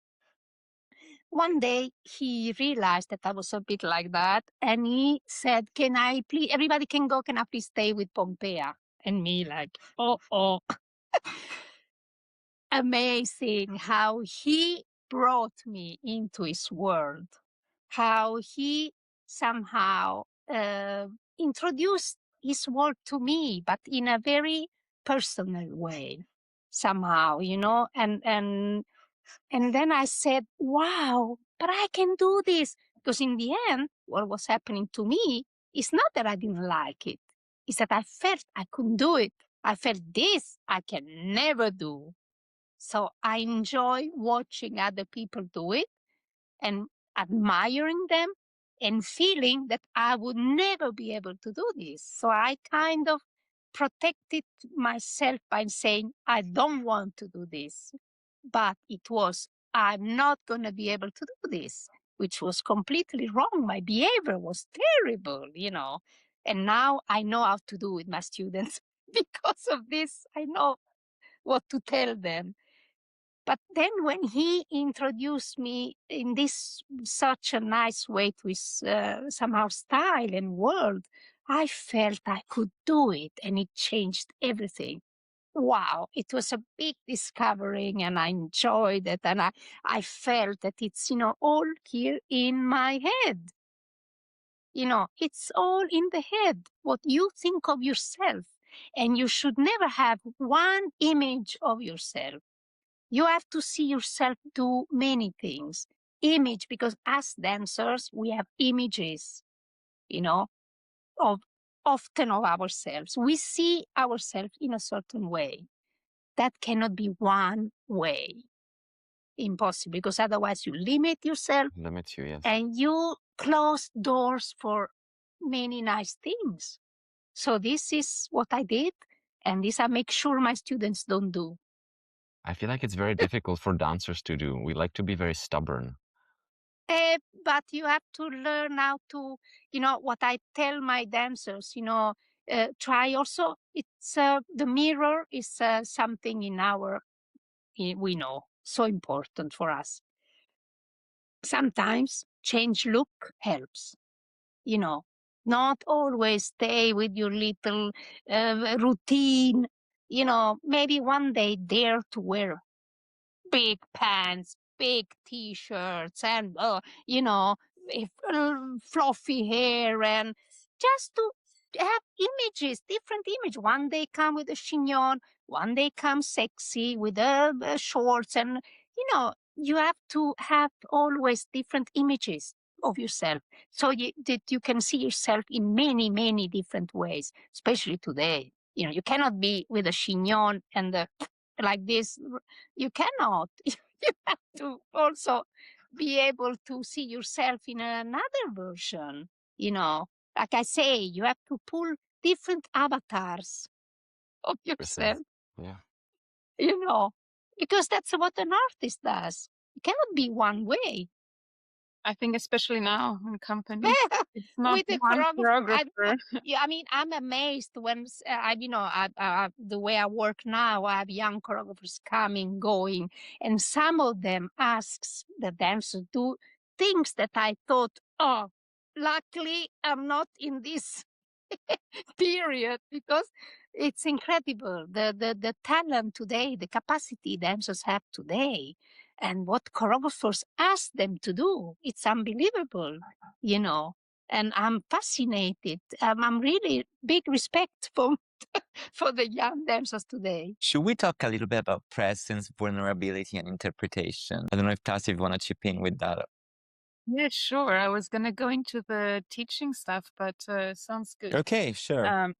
One day he realized that I was a bit like that, and he said, "Can I please? Everybody can go. Can I please stay with Pompea?" And me like, oh. Amazing how he brought me into his world, how he somehow introduced his world to me, but in a very personal way, somehow, and then I said, wow, but I can do this. Because in the end, what was happening to me is not that I didn't like it. It's that I felt I couldn't do it. I felt this I can never do. So I enjoy watching other people do it and admiring them and feeling that I would never be able to do this. So I kind of protected myself by saying, I don't want to do this. But it was, I'm not going to be able to do this, which was completely wrong. My behavior was terrible, And now I know how to do with my students. Because of this, I know what to tell them. But then when he introduced me in this such a nice way to his somehow style and world, I felt I could do it, and it changed everything. Wow, it was a big discovering, and I enjoyed it, and I felt that it's, all here in my head. It's all in the head, what you think of yourself, and you should never have one image of yourself. You have to see yourself do many things. Image, because as dancers, we have images, of often of ourselves. We see ourselves in a certain way. That cannot be one way. Impossible, because otherwise you limit yourself. Limits you, yes. And you close doors for many nice things. So this is what I did, and this I make sure my students don't do. I feel like it's very difficult for dancers to do. We like to be very stubborn. But you have to learn how to, what I tell my dancers, try also, it's the mirror is something we know, so important for us. Sometimes change look helps, not always stay with your little routine, maybe one day dare to wear big pants, big t-shirts, and fluffy hair, and just to have images, different image. One day come with a chignon, one day come sexy with shorts, and you have to have always different images of yourself, so that you can see yourself in many, many different ways, especially today. You cannot be with a chignon and like this. You cannot. You have to also be able to see yourself in another version. Like I say, you have to pull different avatars of yourself. Yeah. Because that's what an artist does. It cannot be one way. I think especially now in company, it's not With the one choreographer. choreographer. I'm amazed when the way I work now, I have young choreographers coming, going, and some of them asks the dancers do things that I thought, oh, luckily I'm not in this period, because it's incredible the talent today, the capacity dancers have today, and what choreographers ask them to do. It's unbelievable, and I'm fascinated. I'm really big respect for the young dancers today. Should we talk a little bit about presence, vulnerability, and interpretation? I don't know if Tassi, you want to chip in with that. Yeah, sure. I was gonna go into the teaching stuff, but sounds good. Okay, sure.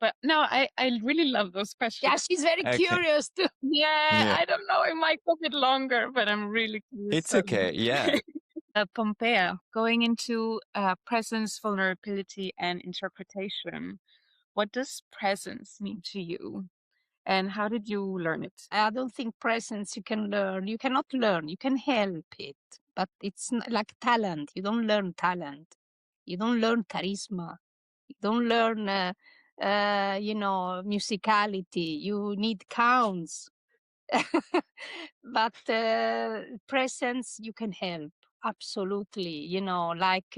But no, I really love those questions. Yeah, she's very Okay. curious too. Yeah, Yeah. I don't know. It might go a bit longer, but I'm really curious. It's okay. Yeah. Pompea, going into presence, vulnerability, and interpretation. What does presence mean to you? And how did you learn it? I don't think presence you can learn. You cannot learn. You can help it, but it's like talent. You don't learn talent. You don't learn charisma. You don't learn, musicality. You need counts. But presence you can help absolutely. Like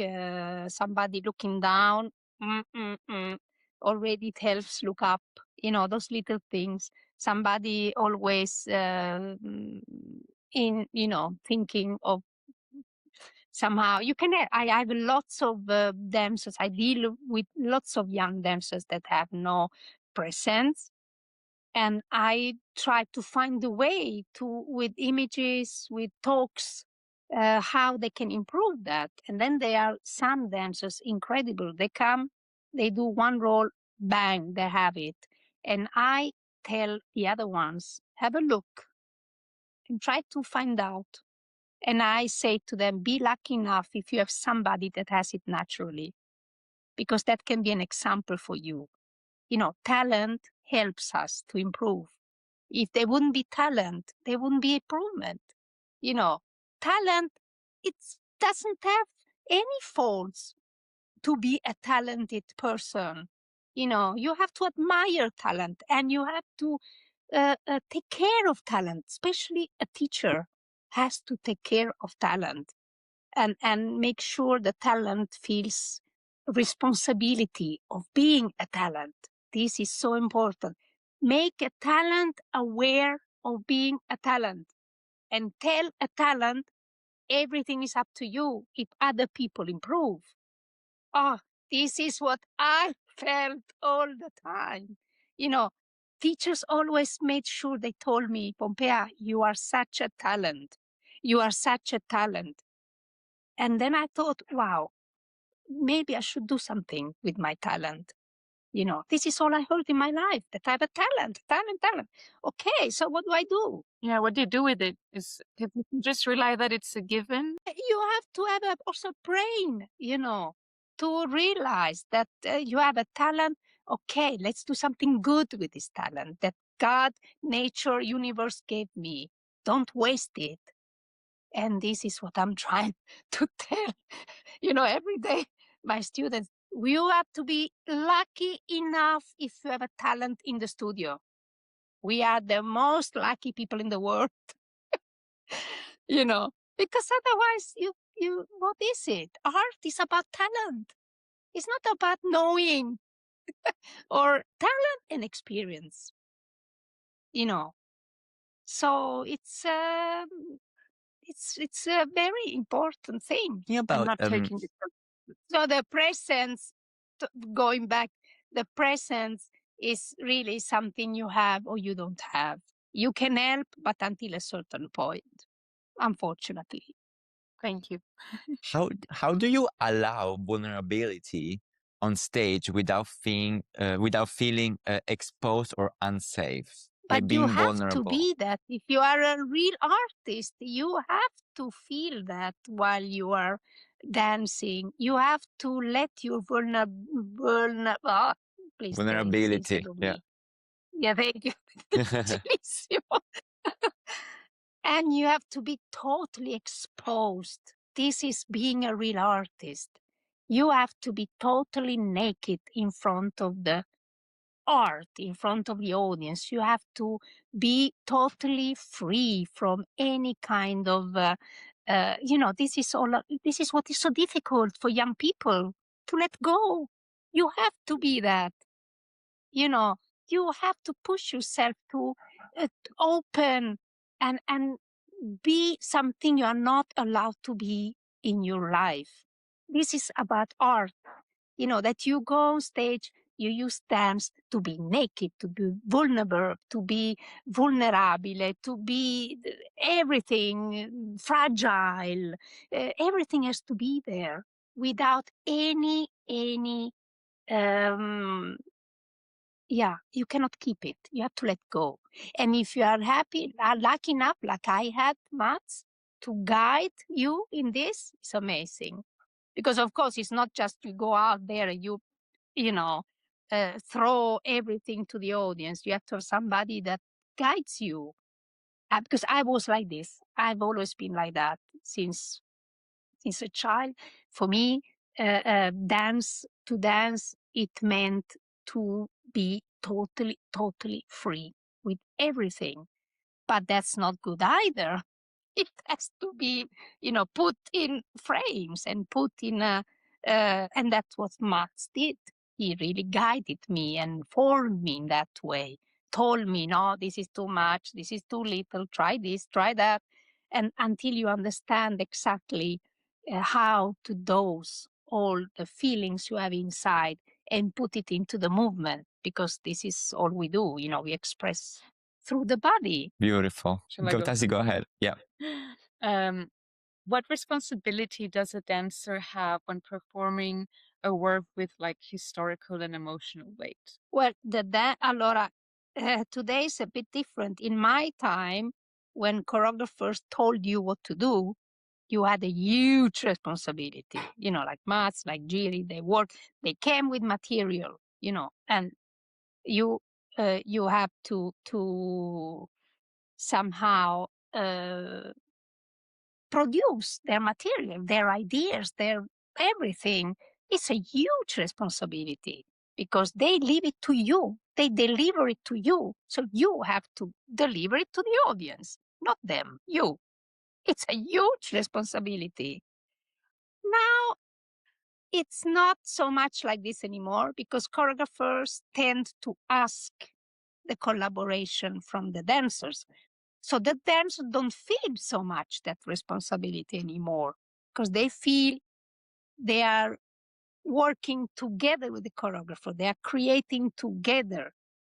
somebody looking down. Already it helps look up. Those little things. Somebody always thinking of somehow you can. I have lots of dancers. I deal with lots of young dancers that have no presence. And I try to find a way to, with images, with talks, how they can improve that. And then there are some dancers incredible. They come, they do one role, bang, they have it. And I tell the other ones, have a look and try to find out. And I say to them, be lucky enough if you have somebody that has it naturally, because that can be an example for you. Talent helps us to improve. If there wouldn't be talent, there wouldn't be improvement. Talent, it doesn't have any faults to be a talented person. You have to admire talent and you have to take care of talent, especially a teacher has to take care of talent and make sure the talent feels responsibility of being a talent. This is so important. Make a talent aware of being a talent and tell a talent everything is up to you if other people improve. Oh, this is what I felt all the time. Teachers always made sure they told me, Pompea, you are such a talent. You are such a talent. And then I thought, wow, maybe I should do something with my talent. This is all I heard in my life, that I have a talent. Okay, so what do I do? Yeah, what do you do with it? Is if you can just rely that it's a given? You have to have also brain, to realize that you have a talent. Okay, let's do something good with this talent that God, nature, universe gave me. Don't waste it. And this is what I'm trying to tell, every day, my students. You have to be lucky enough if you have a talent in the studio. We are the most lucky people in the world, because otherwise what is it? Art is about talent. It's not about knowing or talent and experience, So it's a very important thing. Yeah, I'm about not taking it. So the presence, going back, the presence is really something you have or you don't have. You can help, but until a certain point, unfortunately. Thank you. how do you allow vulnerability on stage without feeling exposed or unsafe? Like But you being have vulnerable. to be that. If you are a real artist, you have to feel that while you are dancing. You have to let your please dance Vulnerability. instead of Yeah. me. Yeah, thank you. Bellissimo. And you have to be totally exposed. This is being a real artist. You have to be totally naked in front of the art, in front of the audience. You have to be totally free from any kind of, this is what is so difficult for young people to let go. You have to be that. You have to push yourself to open and be something you are not allowed to be in your life. This is about art, that you go on stage, you use dance to be naked, to be vulnerable, to be vulnerabile, to be everything fragile. Everything has to be there without any you cannot keep it. You have to let go. And if you are lucky enough, like I had, Mats, to guide you in this, it's amazing. Because of course, it's not just you go out there and throw everything to the audience. You have to have somebody that guides you. Because I was like this. I've always been like that since a child. For me, dance, it meant to be totally free with everything. But that's not good either. It has to be, put in frames and put in and that's what Max did. He really guided me and formed me in that way. Told me, no, this is too much, this is too little, try this, try that. And until you understand exactly how to dose all the feelings you have inside and put it into the movement, because this is all we do, we express through the body. Beautiful. Tassi, go ahead. Yeah. What responsibility does a dancer have when performing a work with like historical and emotional weight? Well, allora, today is a bit different. In my time, when choreographers told you what to do, you had a huge responsibility. Like Mats, like Giri, they came with material, and you have to somehow produce their material, their ideas, their everything. It's a huge responsibility because they leave it to you. They deliver it to you. So you have to deliver it to the audience, not them, you. It's a huge responsibility. Now, it's not so much like this anymore because choreographers tend to ask the collaboration from the dancers. So the dancers don't feel so much that responsibility anymore because they feel they are working together with the choreographer. They are creating together.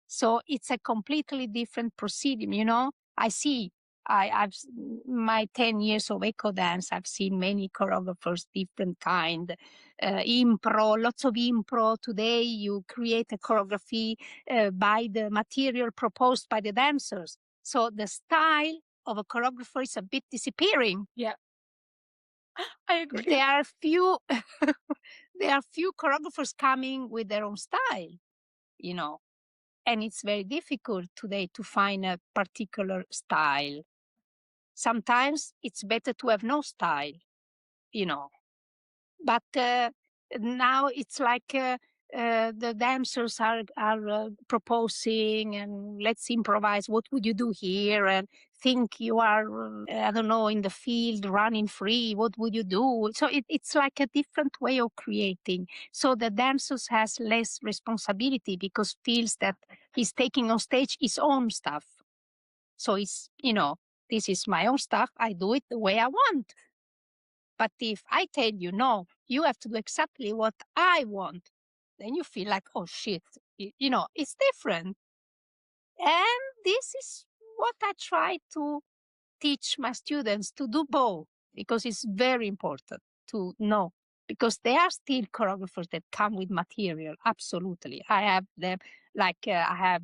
So it's a completely different proceeding, I see. I've my 10 years of EkoDance, I've seen many choreographers, different kind, impro, lots of impro. Today you create a choreography by the material proposed by the dancers. So the style of a choreographer is a bit disappearing. Yeah, I agree. There are few choreographers coming with their own style, and it's very difficult today to find a particular style. Sometimes it's better to have no style, but now it's like the dancers are proposing and let's improvise. What would you do here? And think you are, I don't know, in the field running free. What would you do? So it's like a different way of creating. So the dancers has less responsibility because feels that he's taking on stage his own stuff. So it's, this is my own stuff. I do it the way I want. But if I tell you, no, you have to do exactly what I want, then you feel like, oh shit, it's different. And this is what I try to teach my students to do both, because it's very important to know, because there are still choreographers that come with material. Absolutely. I have them, like I've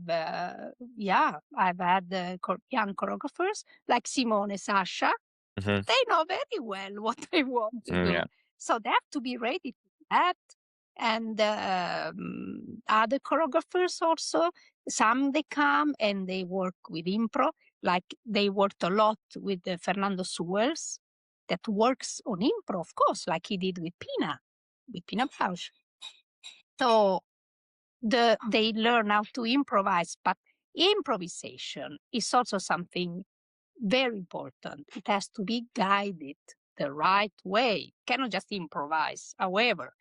had young choreographers like Simone, Sasha. Mhm. They know very well what they want to do. Yeah. So they have to be ready to do that. And other choreographers also, some they come and they work with impro, like they worked a lot with Fernando Suels, that works on impro, of course, like he did with Pina Bausch. So they learn how to improvise, but improvisation is also something very important. It has to be guided the right way. Cannot just improvise. However,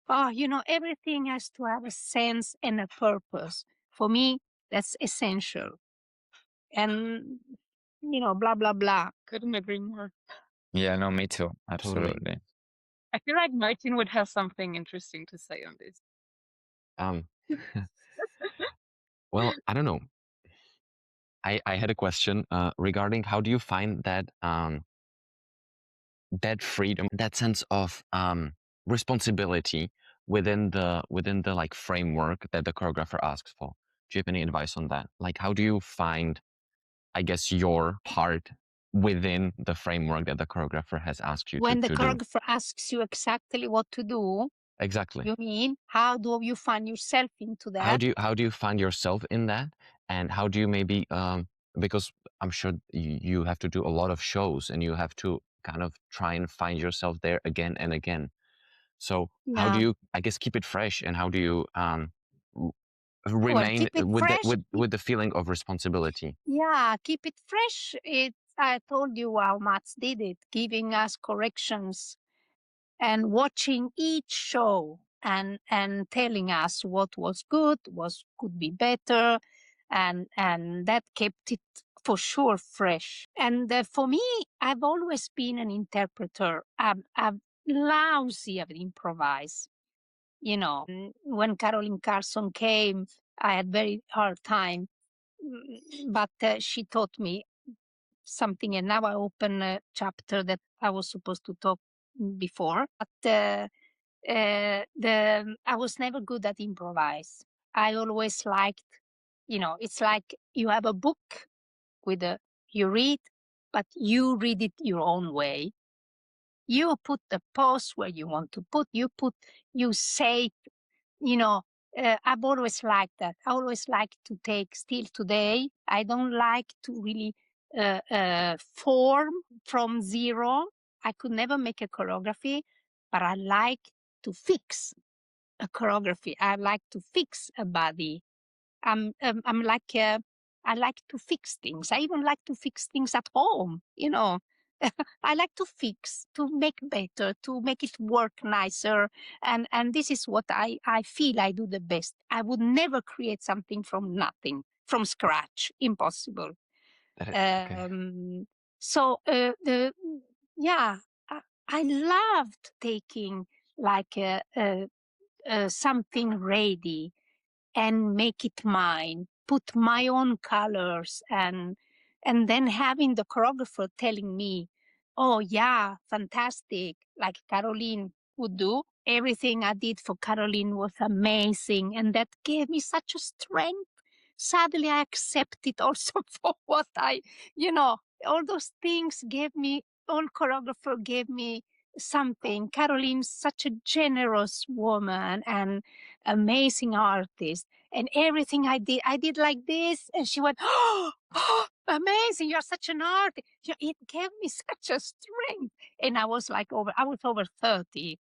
everything has to have a sense and a purpose. For me, that's essential. And, blah, blah, blah. Couldn't agree more. Yeah, no, me too. Totally. Absolutely. I feel like Martin would have something interesting to say on this. Um, well, I don't know. I had a question regarding how do you find that that freedom, that sense of responsibility within the like framework that the choreographer asks for. Do you have any advice on that? Like, how do you find, I guess, your part within the framework that the choreographer has asked you When the to do? choreographer asks you exactly what to do, Exactly. you mean how do you find yourself into that? How do you find yourself in that, and how do you maybe because I'm sure you have to do a lot of shows and you have to kind of try and find yourself there again and again. So how do Yeah. you, I guess, keep it fresh, and how do you r- Well, remain keep it fresh. with the feeling of responsibility? Yeah, keep it fresh. I told you how Mats did it, giving us corrections and watching each show and telling us what was good, what could be better, and that kept it for sure fresh. And for me, I've always been an interpreter. I'm lousy at improvise. When Caroline Carson came, I had very hard time, but she taught me something, and now I open a chapter that I was supposed to talk before. But I was never good at improvise. I always liked, it's like you have a book with you read, but you read it your own way. You put the pause where you want to put. You say, I've always liked that. I always like to take, still today, I don't like to really form from zero. I could never make a choreography, but I like to fix a choreography. I like to fix a body. I'm like, I like to fix things. I even like to fix things at home, I like to fix, to make better, to make it work nicer. And this is what I feel I do the best. I would never create something from nothing, from scratch. Impossible. Okay. So yeah, I, I loved taking like something ready and make it mine, put my own colors, and then having the choreographer telling me, oh yeah, fantastic, like Caroline would do. Everything I did for Caroline was amazing, and that gave me such a strength. Suddenly I accept it also for what all those things gave me, all choreographer gave me something. Caroline's such a generous woman and amazing artist. And everything I did like this. And she went, oh, amazing, you're such an artist. It gave me such a strength. And I was over 30.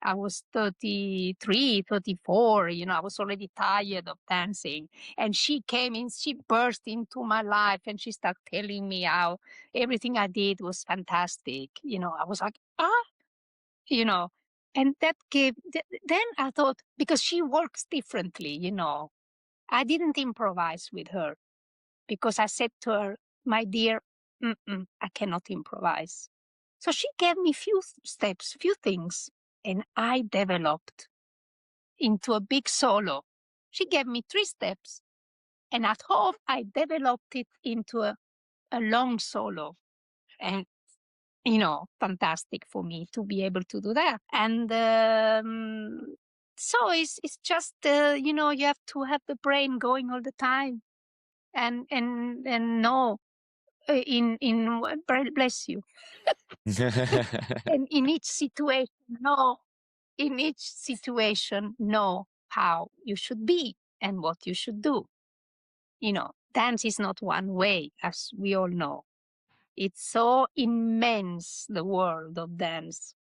I was 33, 34, I was already tired of dancing. And she came in, she burst into my life and she started telling me how everything I did was fantastic. I was like, you know, and that then I thought, because she works differently, I didn't improvise with her because I said to her, my dear, I cannot improvise. So she gave me few steps, few things, and I developed into a big solo. She gave me 3 steps, and at home I developed it into a long solo. And fantastic for me to be able to do that. And so it's just you have to have the brain going all the time, and know bless you. And in each situation, know how you should be and what you should do. Dance is not one way, as we all know. It's so immense, the world of dance.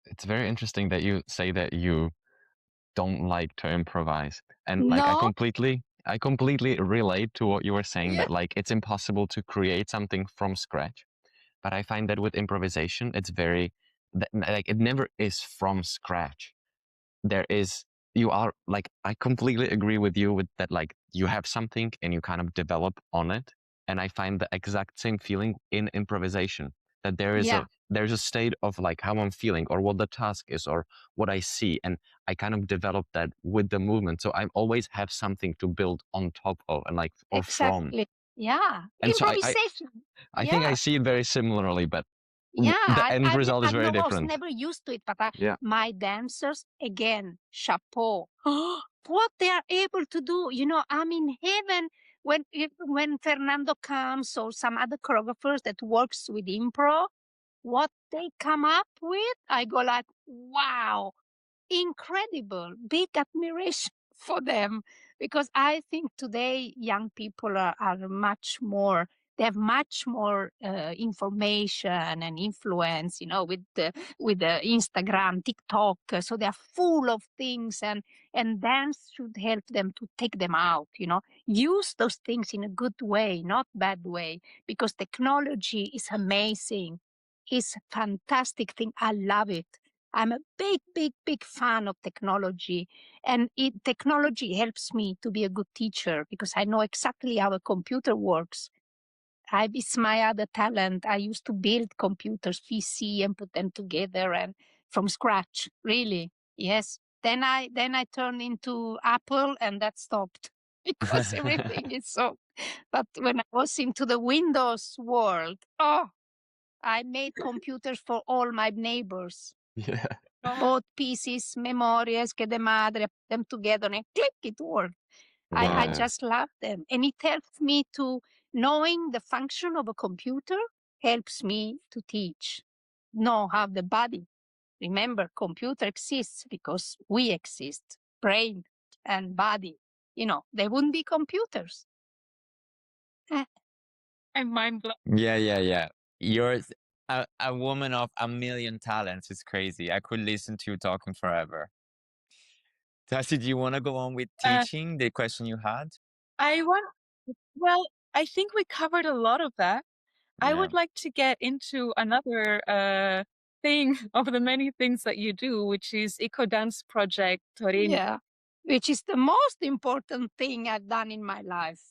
It's very interesting that you say that you don't like to improvise, and like No, I completely relate to what you were saying, yeah, that like it's impossible to create something from scratch. But I find that with improvisation, it's very like it never is from scratch. There is, you are like, I completely agree with you with that, like you have something and you kind of develop on it. And I find the exact same feeling in improvisation, that yeah, there's a state of like how I'm feeling or what the task is or what I see, and I kind of develop that with the movement. So I always have something to build on top of and like or from. exactly. Yeah, And so improvisation. I think I see it very similarly, but the end result is very I was different. never used to it, but Yeah. my dancers, again, chapeau. What they are able to do, I'm in heaven when Fernando comes or some other choreographers that works with improv, what they come up with, I go like, wow, incredible, big admiration for them, because I think today young people are much more, they have much more information and influence, with the Instagram, TikTok, so they are full of things, and dance should help them to take them out, use those things in a good way, not bad way, because technology is amazing. It's a fantastic thing. I love it. I'm a big, big, big fan of technology, and technology helps me to be a good teacher because I know exactly how a computer works. It's my other talent. I used to build computers, PC, and put them together and from scratch. Really, yes. Then I turned into Apple, and that stopped because everything is so. But when I was into the Windows world, I made computers for all my neighbors. Yeah. Both pieces, memories, schede madre, put them together and click, it worked. I Wow. just love them. And it helps me to, knowing the function of a computer helps me to teach, know how the body. Remember, computer exists because we exist, brain and body. They wouldn't be computers. I'm mind blown. Yeah. You're a woman of a million talents. It's crazy. I could listen to you talking forever. Tassi, do you want to go on with Uh, teaching, the question you had? well, I think we covered a lot of that. I Yeah. would like to get into another thing of the many things that you do, which is EkoDance Project Turin. Yeah, which is the most important thing I've done in my life.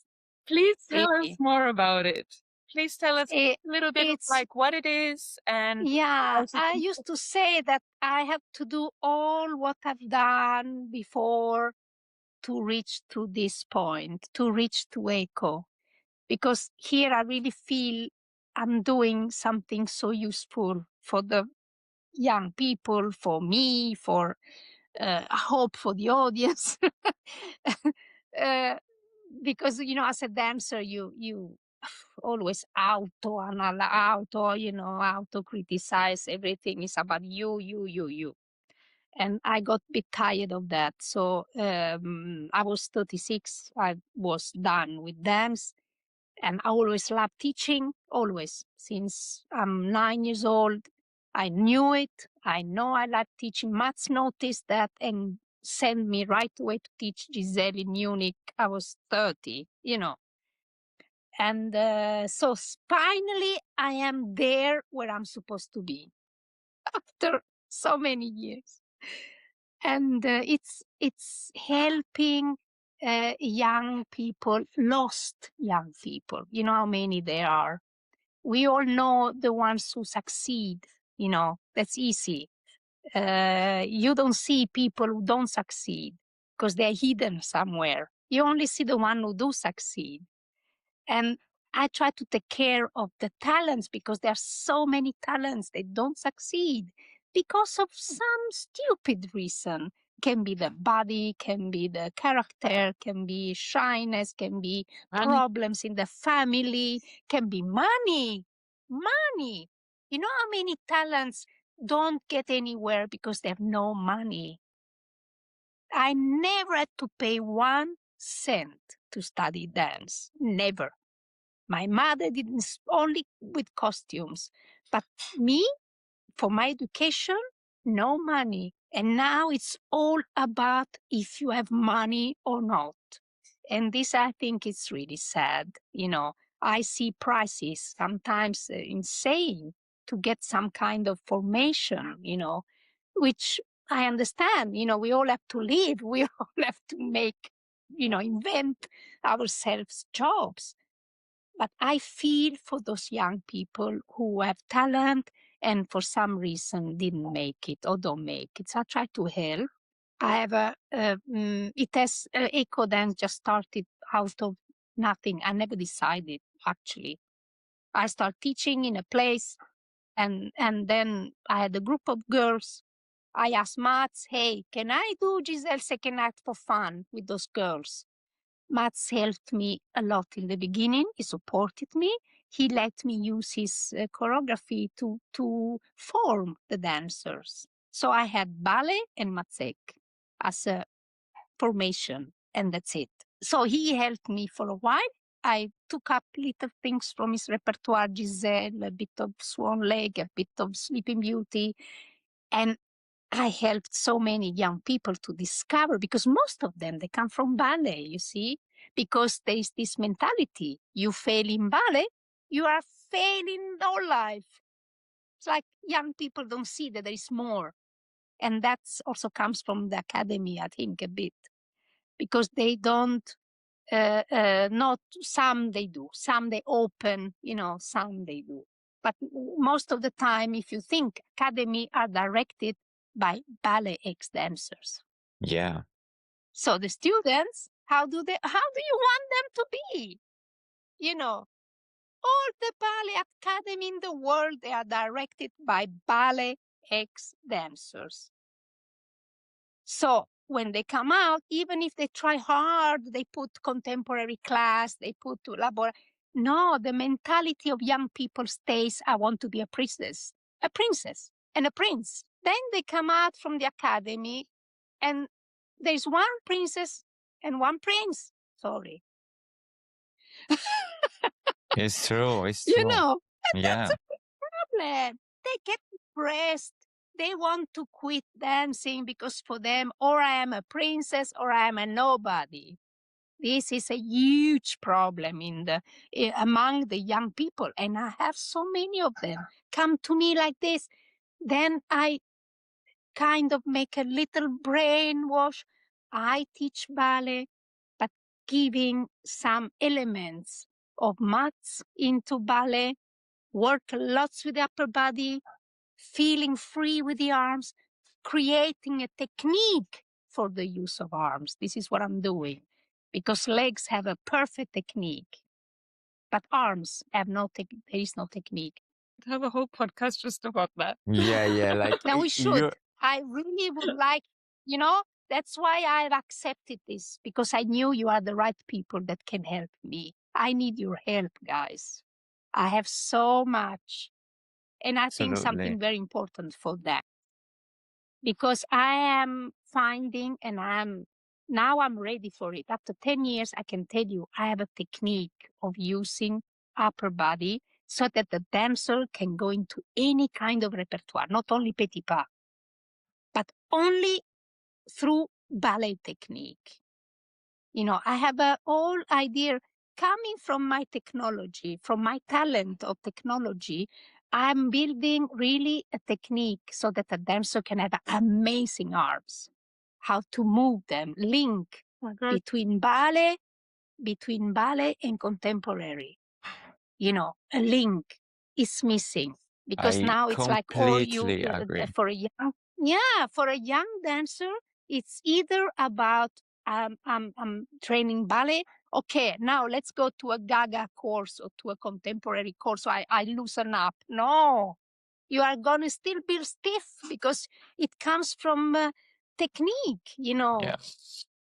Please tell us Really. more about it. Please tell us a little bit of It's like what it is and yeah, how's it I used to say that I have to do all what I've done before to reach to this point, to reach to Eco, because here I really feel I'm doing something so useful for the young people, for me, for I hope for the audience. uh, because as a dancer, you always auto criticize. Everything is about you. And I got a bit tired of that. So I was 36. I was done with dance. And I always loved teaching, always. Since I'm 9 years old, I knew it. I know I like teaching. Mats noticed that and sent me right away to teach Giselle in Munich. I was 30. And so finally, I am there where I'm supposed to be after so many years. And it's helping young people, lost young people. You know how many there are. We all know the ones who succeed. That's easy. You don't see people who don't succeed because they're hidden somewhere. You only see the one who do succeed. And I try to take care of the talents because there are so many talents that don't succeed because of some stupid reason. Can be the body, can be the character, can be shyness, can be problems in the family, can be money. Money. You know how many talents don't get anywhere because they have no money? I never had to pay 1 cent to study dance. Never. My mother didn't, only with costumes. But me, for my education, no money. And now it's all about if you have money or not. And this, I think, is really sad. I see prices sometimes insane to get some kind of formation, which I understand. We all have to live. We all have to make, invent ourselves jobs. But I feel for those young people who have talent and for some reason didn't make it or don't make it. So I try to help. I have EkoDance just started out of nothing. I never decided, actually. I started teaching in a place, and then I had a group of girls. I asked Mats, hey, can I do Giselle's second act for fun with those girls? Mats helped me a lot in the beginning. He supported me. He let me use his choreography to form the dancers. So I had ballet and Matsek as a formation, and that's it. So he helped me for a while. I took up little things from his repertoire, Giselle, a bit of Swan Lake, a bit of Sleeping Beauty. And I helped so many young people to discover, because most of them, they come from ballet, you see, because there is this mentality. You fail in ballet, you are failing all life. It's like young people don't see that there is more. And that also comes from the academy, I think, a bit, because they don't, not some they do, some they open, some they do. But most of the time, if you think, academy are directed by ballet ex-dancers. Yeah. So the students, how do you want them to be? All the ballet academy in the world, they are directed by ballet ex-dancers. So when they come out, even if they try hard, they put contemporary class, they put no, the mentality of young people stays, I want to be a princess, and a prince. Then they come out from the academy and there's one princess and one prince. Sorry. It's true. It's true. And Yeah. that's a big problem. They get depressed. They want to quit dancing because for them, or I am a princess or I am a nobody. This is a huge problem among the young people. And I have so many of them come to me like this. Then I kind of make a little brainwash. I teach ballet, but giving some elements of maths into ballet, work lots with the upper body, feeling free with the arms, creating a technique for the use of arms. This is what I'm doing, because legs have a perfect technique, but arms have there is no technique. Have a whole podcast just about that. Yeah. Like Now we should. I really would like, that's why I've accepted this, because I knew you are the right people that can help me. I need your help, guys. I have so much. And I think something very important for that, because I am finding, and now I'm ready for it. After 10 years, I can tell you, I have a technique of using upper body so that the dancer can go into any kind of repertoire, not only petit pas, but only through ballet technique. I have a whole idea coming from my technology, from my talent of technology. I'm building really a technique so that a dancer can have amazing arms, how to move them, link between ballet and contemporary. A link is missing, because now it's like completely agree. For a young dancer, it's either about I'm training ballet. Okay, now let's go to a Gaga course or to a contemporary course. So I loosen up. No, you are gonna still be stiff, because it comes from technique. Yeah,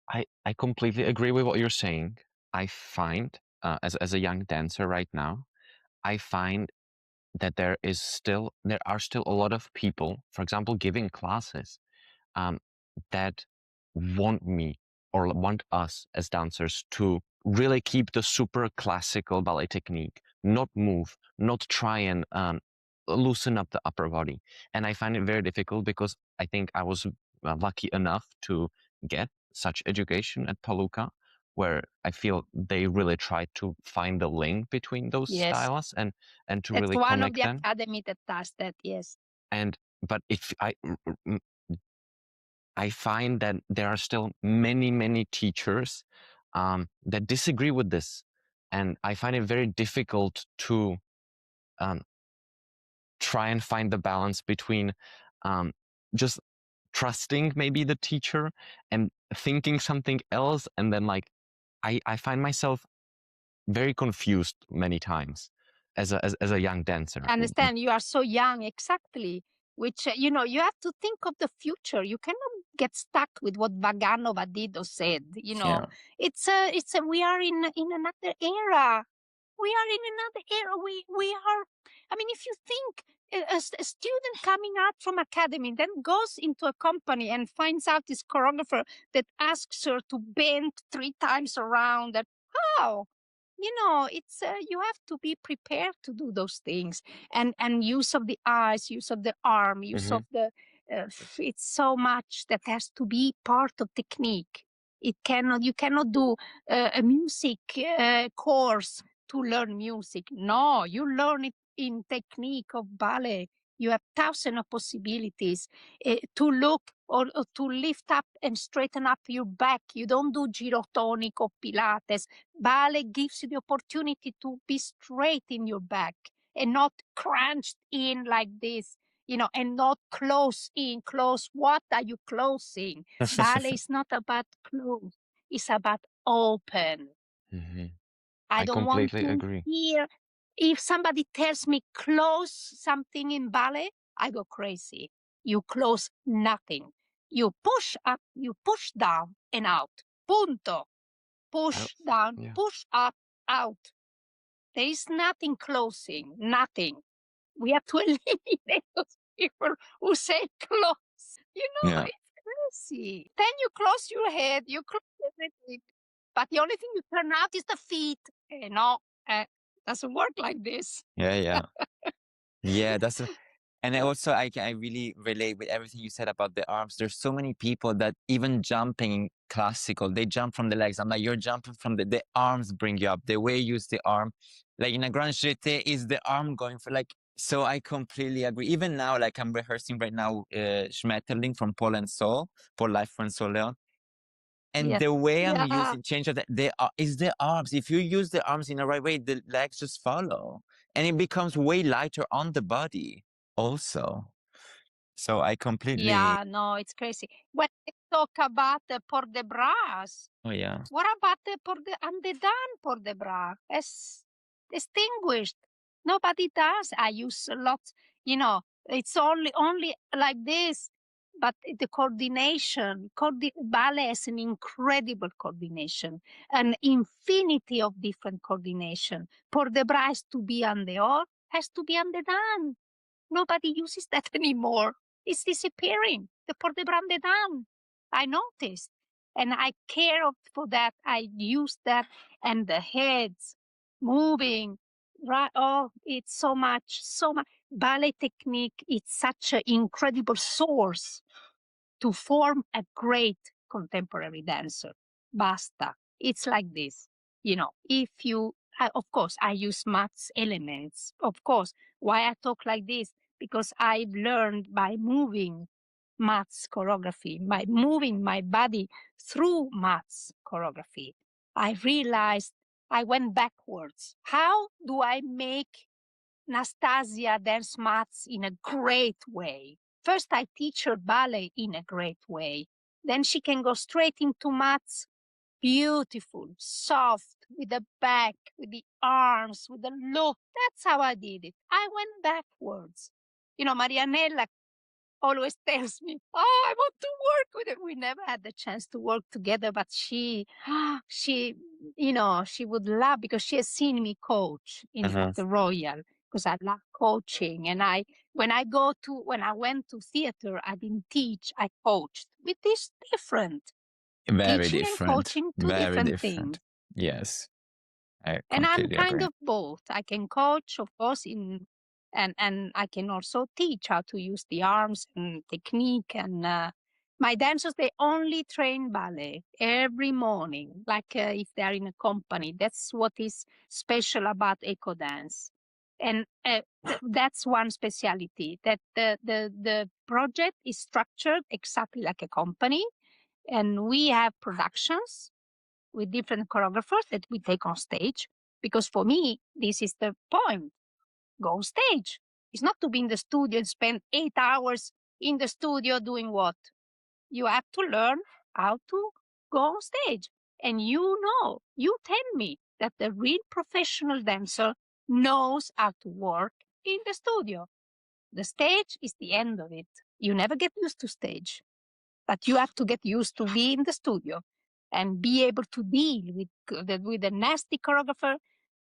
I completely agree with what you're saying. I find as a young dancer right now, I find that there are still a lot of people, for example, giving classes, that want me or want us as dancers to really keep the super classical ballet technique, not move, not try and loosen up the upper body. And I find it very difficult, because I think I was lucky enough to get such education at Palooka, where I feel they really try to find the link between those styles and to That's really one connect of the them. academy that does that. Yes. But if I find that there are still many teachers that disagree with this, and I find it very difficult to try and find the balance between just trusting maybe the teacher and thinking something else, and then like I find myself very confused many times as a young dancer. Understand, you are so young, exactly. Which, you know, you have to think of the future. You cannot get stuck with what Vaganova did or said. You know, we are in another era. We are in another era. We are. I mean, if you think a student coming out from academy then goes into a company and finds out this choreographer that asks her to bend 3 times around, that how? You know, it's you have to be prepared to do those things, and use of the eyes, use of the arm, use of the. It's so much that has to be part of technique. You cannot do a music course to learn music. No, you learn it in technique of ballet. You have thousands of possibilities to look or to lift up and straighten up your back. You don't do gyrotonic or Pilates. Ballet gives you the opportunity to be straight in your back and not crunched in like this, you know, and not close in, close. What are you closing? Ballet is not about close. It's about open. I don't want completely to agree. hear. If somebody tells me close something in ballet, I go crazy. You close nothing. You push up, you push down and out. Punto. Push down, push up, out. There is nothing closing, nothing. We have to eliminate those people who say close. You know, it's crazy. Then you close your head, you close everything. But the only thing you turn out is the feet. No, doesn't work like this. Yeah, that's and I really relate with everything you said about the arms. There's so many people that even jumping classical, they jump from the legs. I'm like, you're jumping from the arms bring you up. The way you use the arm, like in a grand jeté, is the arm going for like. So I completely agree. Even now, like I'm rehearsing right now, Schmetterling from Paul and Soul, Paul Life and Soul Leon. And the way I'm using change of is the arms. If you use the arms in the right way, the legs just follow, and it becomes way lighter on the body also. So I completely. Yeah, no, it's crazy. When they talk about the port de bras, Oh yeah. what about the underdone port de bras? It's distinguished. Nobody does. I use a lot. You know, it's only like this. But the coordination, ballet has an incredible coordination, an infinity of different coordination. Port de bras has to be on the or, has to be underdone. Nobody uses that anymore. It's disappearing. The port de bras underdone. I noticed. And I care for that. I use that, and the heads moving. Right. Oh, it's so much. Ballet technique, it's such an incredible source to form a great contemporary dancer. Basta. It's like this. You know, if you, of course, I use maths elements. Of course. Why I talk like this? Because I've learned by moving maths choreography, by moving my body through maths choreography. I realized I went backwards. How do I make Nastasia dance maths in a great way? First, I teach her ballet in a great way. Then she can go straight into maths, beautiful, soft, with the back, with the arms, with the look. That's how I did it. I went backwards. You know, Marianella always tells me, "Oh, I want to work with her." We never had the chance to work together, but she, you know, she would love, because she has seen me coach at the Royal, because I love coaching. And when I went to theater, I didn't teach, I coached. With this different. Very Teaching different. and coaching, two Very different different. things. Yes. I And I'm completely kind agree. of both. I can coach, of course, and I can also teach how to use the arms and technique. And my dancers, they only train ballet every morning, like if they're in a company. That's what is special about EkoDance. And that's one speciality, that the project is structured exactly like a company. And we have productions with different choreographers that we take on stage. Because for me, this is the point. Go on stage. It's not to be in the studio and spend 8 hours in the studio doing what? You have to learn how to go on stage. And you tell me, that the real professional dancer knows how to work in the studio. The stage is the end of it. You never get used to stage, but you have to get used to be in the studio and be able to deal with a nasty choreographer,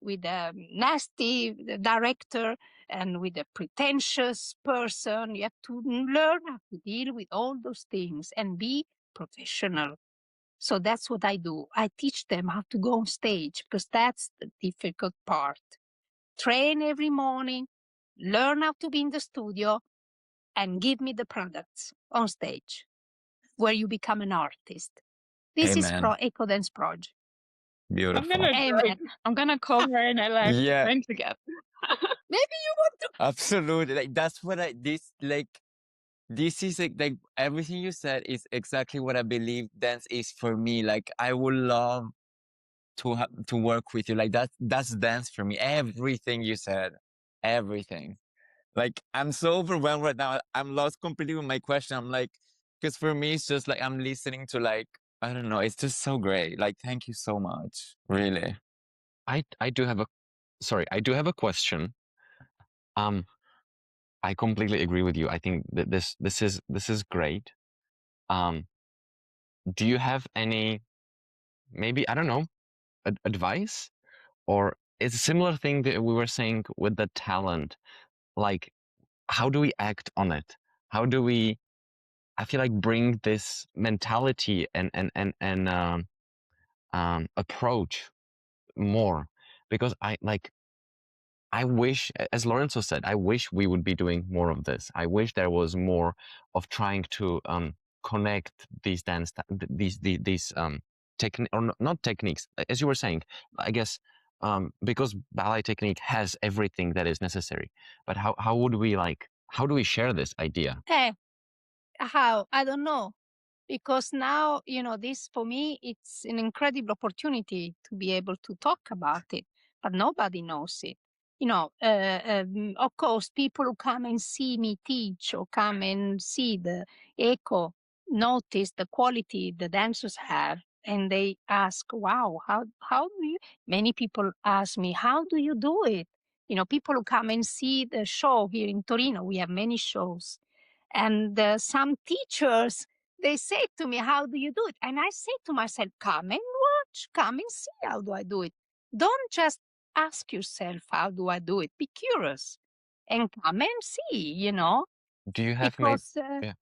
with a nasty director, and with a pretentious person. You have to learn how to deal with all those things and be professional. So that's what I do. I teach them how to go on stage, because that's the difficult part. Train every morning, learn how to be in the studio, and give me the products on stage where you become an artist. This is Amen. EkoDance Project. Beautiful. Amen. I'm gonna call her and I like Yeah. train together. Maybe you want to. Absolutely. Like that's what this is like everything you said is exactly what I believe dance is for me. Like I would love to work with you. Like that's dance for me. Everything you said, everything. Like I'm so overwhelmed right now. I'm lost completely with my question. I'm like, because for me it's just like I'm listening to like I don't know. It's just so great. Like thank you so much. Really. I do have a question. I completely agree with you. I think that this is great. Do you have any, maybe, I don't know, advice? Or it's a similar thing that we were saying with the talent. Like, how do we act on it? How do we, I feel like, bring this mentality and approach more? Because I wish, as Lorenzo said, I wish we would be doing more of this. I wish there was more of trying to connect these these technique, or not techniques, as you were saying. I guess because ballet technique has everything that is necessary. But how would we how do we share this idea? How? I don't know. Because now, this for me, it's an incredible opportunity to be able to talk about it, but nobody knows it. Of course, people who come and see me teach or come and see the Eko notice the quality the dancers have, and they ask, wow, how do you, many people ask me, how do you do it? People who come and see the show here in Torino, we have many shows. And some teachers, they say to me, how do you do it? And I say to myself, come and watch, come and see how do I do it. Don't just ask yourself, how do I do it? Be curious and come and see, Do you have maybe? because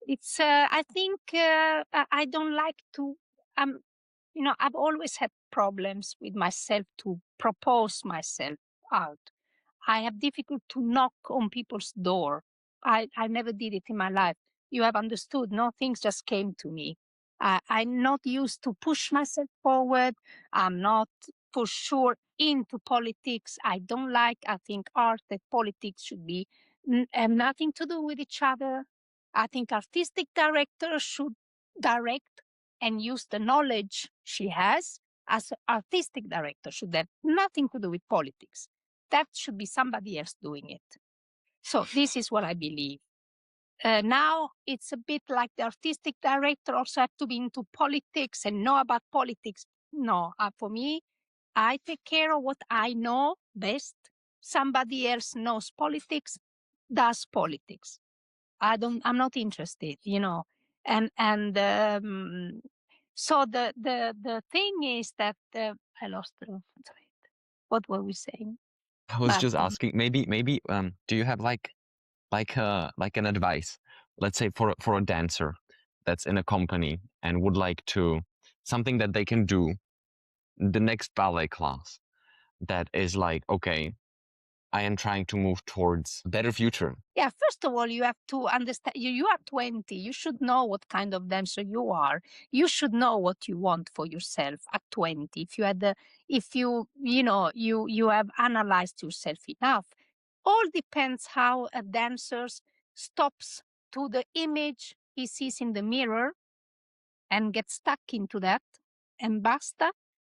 it's, I think I don't like to, I've always had problems with myself to propose myself out. I have difficult to knock on people's door. I never did it in my life. You have understood, no, things just came to me. I'm not used to push myself forward. I'm not for sure into politics. I think art and politics should be have nothing to do with each other. I think artistic directors should direct and use the knowledge she has as artistic director, should have nothing to do with politics. That should be somebody else doing it. So this is what I believe. Now it's a bit like the artistic director also have to be into politics and know about politics. No, for me, I take care of what I know best. Somebody else knows politics, does politics. I'm not interested, so the thing is that I lost the thread. What were we saying? I was just asking, maybe do you have like an advice, let's say for a dancer that's in a company and would like to, something that they can do the next ballet class that is like, okay, I am trying to move towards a better future. Yeah, first of all, you have to understand, you are 20. You should know what kind of dancer you are. You should know what you want for yourself at 20. If you have analyzed yourself enough. All depends how a dancer stops to the image he sees in the mirror and gets stuck into that and basta,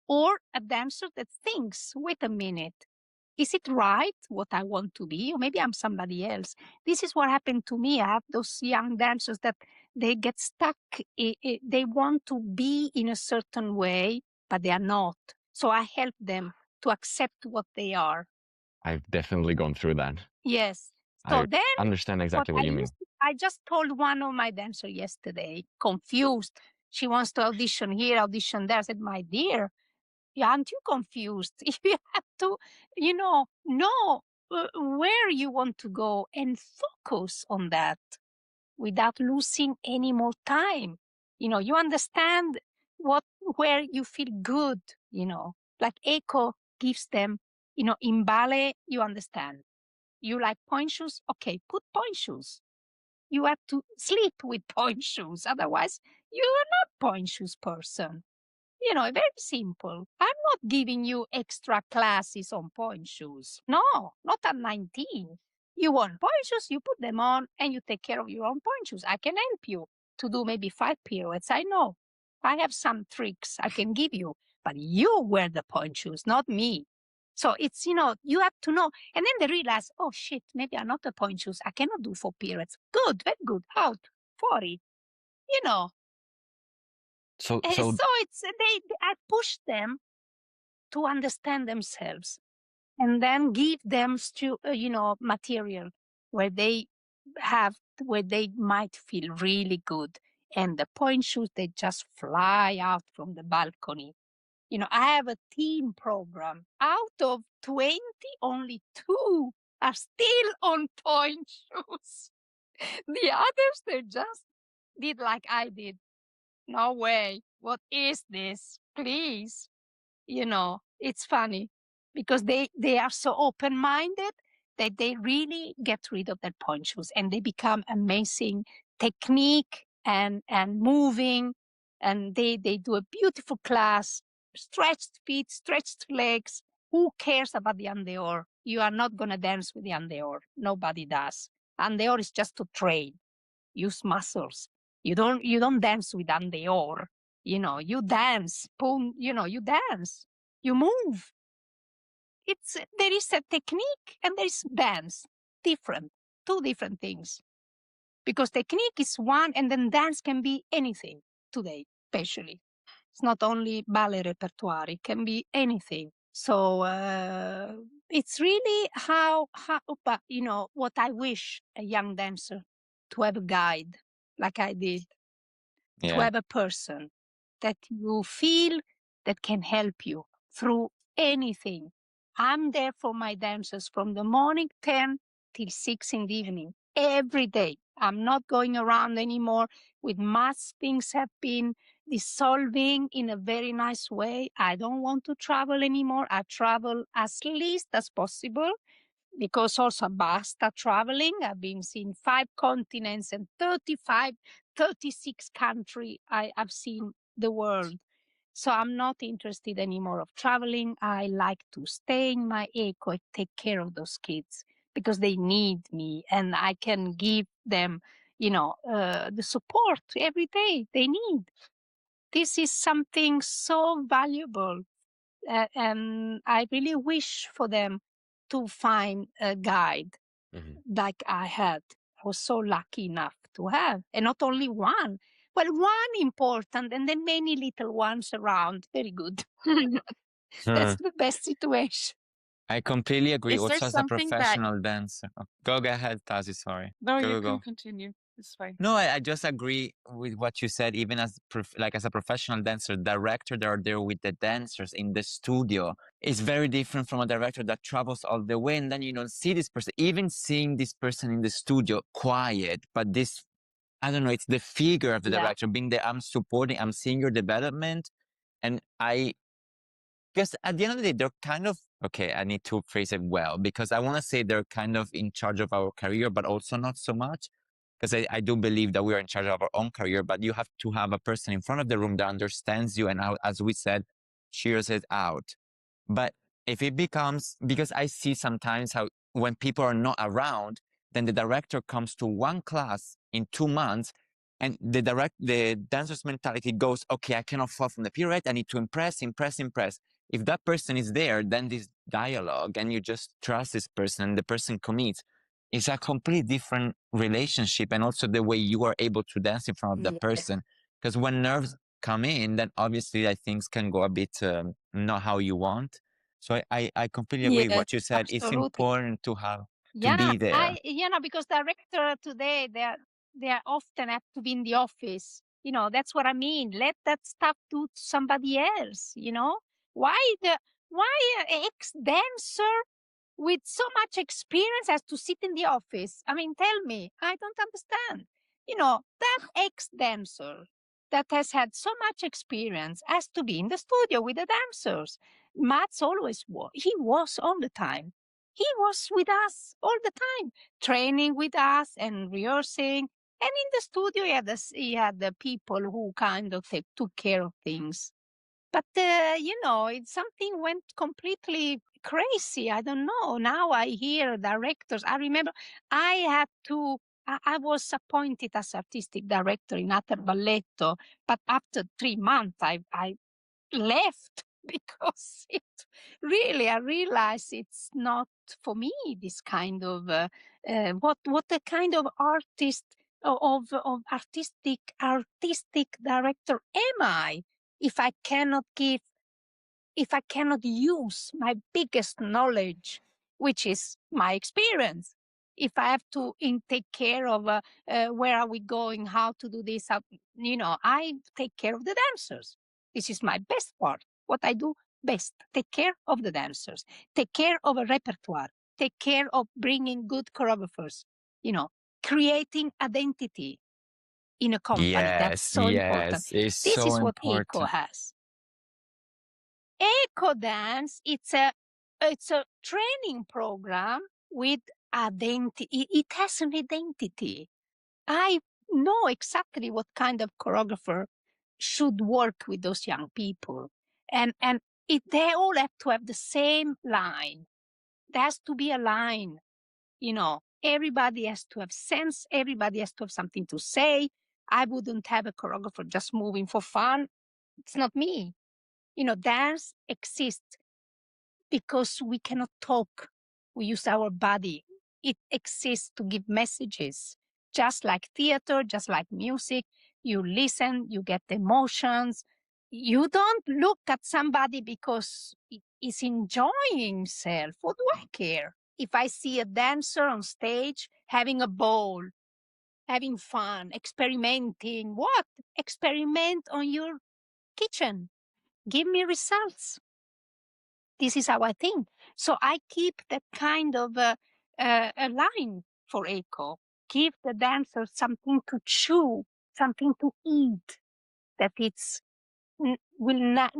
or a dancer that thinks, wait a minute, is it right what I want to be? Or maybe I'm somebody else. This is what happened to me. I have those young dancers that they get stuck. They want to be in a certain way, but they are not. So I help them to accept what they are. I've definitely gone through that. Yes. So I then understand exactly what you mean. I just told one of my dancers yesterday, confused. She wants to audition here, audition there. I said, my dear, aren't you confused? You have to, know where you want to go and focus on that without losing any more time. You understand where you feel good, like Eko gives them, in ballet, you understand. You like point shoes? Okay, put point shoes. You have to sleep with point shoes. Otherwise, you are not point shoes person. Very simple. I'm not giving you extra classes on point shoes. No, not at 19. You want point shoes, you put them on and you take care of your own point shoes. I can help you to do maybe 5 pirouettes. I know. I have some tricks I can give you, but you wear the point shoes, not me. So it's, you have to know. And then they realize, oh shit, maybe I'm not a point shoes. I cannot do 4 pirouettes. Good, very good. Out, 40. So So it's I push them to understand themselves, and then give them material where they might feel really good. And the point shoes, they just fly out from the balcony. I have a team program. Out of 20, only 2 are still on point shoes. The others, they just did like I did. No way. What is this? Please. It's funny because they are so open-minded that they really get rid of their point shoes and they become amazing technique and moving, and they do a beautiful class, stretched feet, stretched legs. Who cares about the andeor? You are not going to dance with the andeor. Nobody does. Andeor is just to train. Use muscles. You don't dance with andeor. You dance, you dance, you move. There is a technique and there is dance, different, 2 different things. Because technique is one, and then dance can be anything today, especially. It's not only ballet repertoire; it can be anything. So it's really but what I wish a young dancer to have a guide, like I did. To have a person that you feel that can help you through anything. I'm there for my dancers from the morning 10 till 6 in the evening, every day. I'm not going around anymore with mass. Things have been dissolving in a very nice way. I don't want to travel anymore. I travel as least as possible, because also basta traveling. I've been seeing 5 continents and 36 countries. I've seen the world. So I'm not interested anymore of traveling. I like to stay in my Eko and take care of those kids because they need me, and I can give them, the support every day they need. This is something so valuable. And I really wish for them to find a guide like I had. I was so lucky enough to have, and not only one. Well, one important, and then many little ones around. Very good. That's the best situation. I completely agree. Is there Also, as a something that- professional dancer. Go ahead, Tazi, sorry. No, you Go. can continue. It's fine. No, I just agree with what you said. Even as as a professional dancer, director that are there with the dancers in the studio is very different from a director that travels all the way, and then you don't see this person. Even seeing this person in the studio quiet, but this, I don't know, it's the figure of the director being there. I'm supporting, I'm seeing your development, and I guess at the end of the day, they're kind of, okay, I need to phrase it well, because I want to say they're kind of in charge of our career, but also not so much. Because I do believe that we are in charge of our own career, but you have to have a person in front of the room that understands you and, as we said, cheers it out. But if it becomes, because I see sometimes how when people are not around, then the director comes to one class in 2 months, and the dancer's mentality goes, okay, I cannot fall from the pirouette, I need to impress. If that person is there, then this dialogue, and you just trust this person, and the person commits. It's a completely different relationship, and also the way you are able to dance in front of the person. Because when nerves come in, then obviously things can go a bit not how you want. So I completely agree with Yes, what you said. It's absolutely. important to have to Yeah, be there. because director today they are often have to be in the office. That's what I mean. Let that stuff to somebody else. Why why an ex-dancer with so much experience has to sit in the office? I mean, tell me, I don't understand. That ex-dancer that has had so much experience has to be in the studio with the dancers. Mats always was. He was all the time. He was with us all the time, training with us and rehearsing. And in the studio, he had the people who kind of took care of things. But it's something went completely crazy. I don't know. Now I hear directors. I remember I had to. I was appointed as artistic director in Ater Balletto, but after 3 months, I left because I realized it's not for me. This kind of what a kind of artist of artistic director am I if I cannot give if I cannot use my biggest knowledge, which is my experience. If I have to take care of where are we going, how to do this, I take care of the dancers. This is my best part. What I do best, take care of the dancers, take care of a repertoire, take care of bringing good choreographers, creating identity in a company. That's Yes, so important. yes, it's This so is what Eko important. has. EkoDance, it's a training program with identity. It has an identity. I know exactly what kind of choreographer should work with those young people. And they all have to have the same line. There has to be a line, Everybody has to have sense. Everybody has to have something to say. I wouldn't have a choreographer just moving for fun. It's not me. Dance exists because we cannot talk. We use our body. It exists to give messages. Just like theater, just like music, you listen, you get emotions. You don't look at somebody because he's enjoying himself. What do I care? If I see a dancer on stage having a ball, having fun, experimenting, what? Experiment on your kitchen. Give me results. This is how I think. So I keep that kind of a line for Eko. Give the dancers something to chew, something to eat, that will not,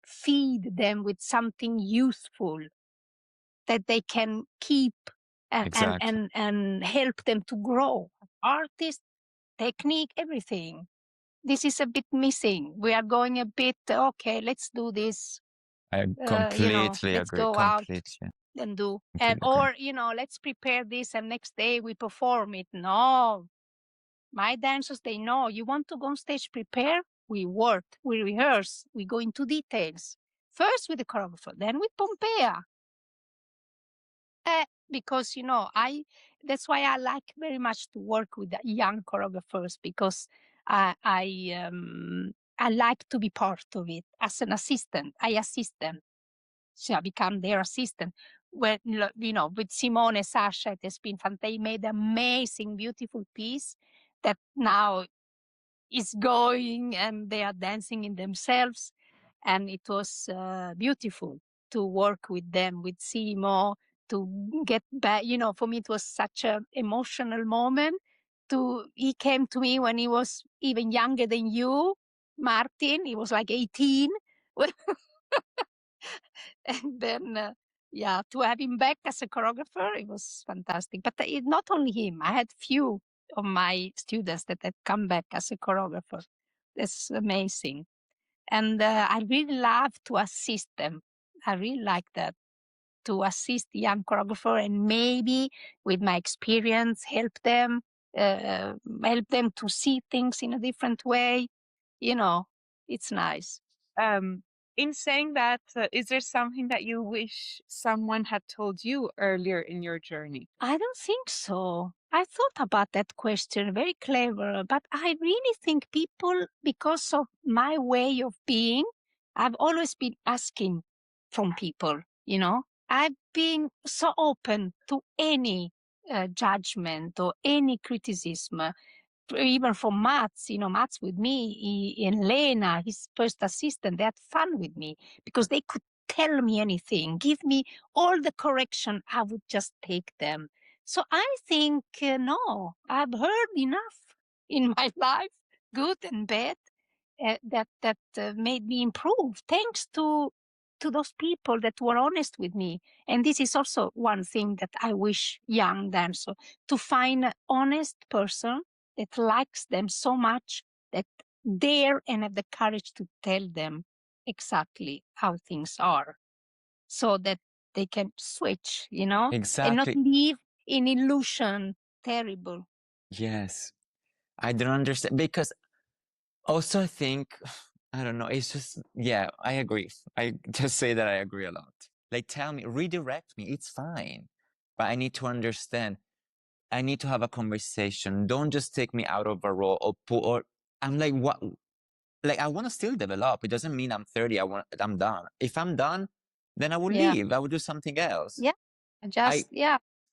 feed them with something useful that they can keep Exactly. and help them to grow. Artist, technique, everything. This is a bit missing. We are going a bit, okay, let's do this. I completely Let's agree. go out Completely, and do, completely agree. or, let's prepare this and next day we perform it. No, my dancers, they know you want to go on stage, prepare. We work, we rehearse, we go into details. First with the choreographer, then with Pompea. Because, that's why I like very much to work with the young choreographers, because I like to be part of it as an assistant. I assist them. So I become their assistant. When, with Simone, Sasha, it has been fun. They made amazing, beautiful piece that now is going and they are dancing in themselves. And it was beautiful to work with them, with Simo, to get back. For me, it was such an emotional moment. He came to me when he was even younger than you, Martin. He was like 18. And then, to have him back as a choreographer, it was fantastic. But not only him, I had few of my students that had come back as a choreographer. That's amazing. And I really love to assist them. I really like that, to assist the young choreographer and maybe with my experience help them to see things in a different way. It's nice. In saying that, is there something that you wish someone had told you earlier in your journey? I don't think so. I thought about that question, very clever, but I really think people, because of my way of being, I've always been asking from people, I've been so open to any judgment or any criticism, even from Mats, Mats with me, and Lena, his first assistant, they had fun with me because they could tell me anything, give me all the correction, I would just take them. So I think, no, I've heard enough in my life, good and bad, that made me improve, thanks to those people that were honest with me. And this is also one thing that I wish young dancers to find an honest person that likes them so much that dare and have the courage to tell them exactly how things are, so that they can switch, and not Exactly. live in illusion. Terrible. Yes. I don't understand because also I think, I don't know, it's just, yeah, I agree. I just say that I agree a lot. Like, tell me, redirect me, it's fine. But I need to understand. I need to have a conversation. Don't just take me out of a role or I'm like, what? Like, I want to still develop. It doesn't mean I'm 30. I'm done. If I'm done, then I will leave. I will do something else. Yeah.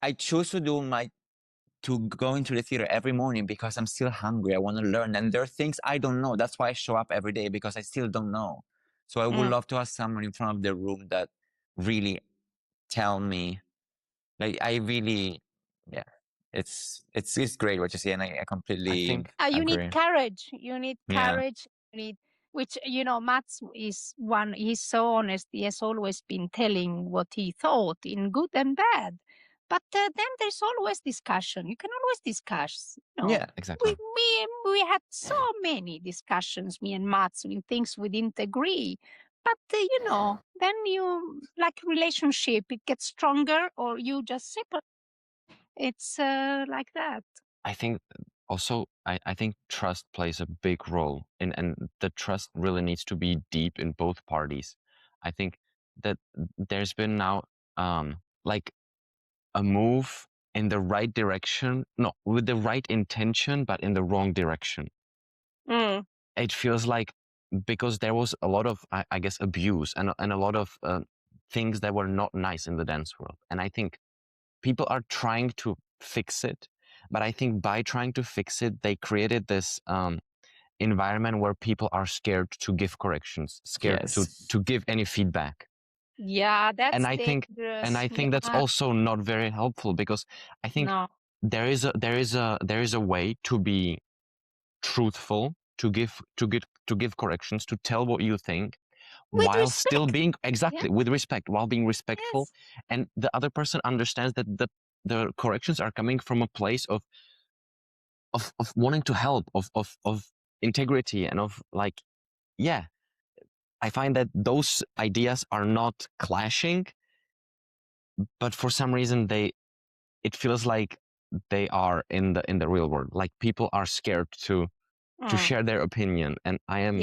I choose to go into the theater every morning because I'm still hungry. I want to learn. And there are things I don't know. That's why I show up every day, because I still don't know. So I would love to have someone in front of the room that really tell me, like, I really, yeah, it's great what you say. And I completely think You agree. need courage. You need Yeah. courage. You need, which, Mats is one, he's so honest. He has always been telling what he thought in good and bad. But then there's always discussion. You can always discuss. Yeah, exactly. We had so many discussions, me and Mats, in things we didn't agree. But, then you, like relationship, it gets stronger or you just separate. It's like that. I think also I think trust plays a big role and the trust really needs to be deep in both parties. I think that there's been now like a move in the right direction, no, with the right intention, but in the wrong direction. It feels like because there was a lot of I guess abuse and a lot of things that were not nice in the dance world. And I think people are trying to fix it, but I think by trying to fix it, they created this environment where people are scared to give corrections, scared to give any feedback. Yeah, that's And I think that's also not very helpful, because I think there is a way to be truthful, to give corrections, to tell what you think, with while respect. still being with respect, while being respectful. Yes. And the other person understands that the corrections are coming from a place of wanting to help, of integrity, and of like, yeah, I find that those ideas are not clashing, but for some reason it feels like they are in the real world. Like people are scared to share their opinion, and I am,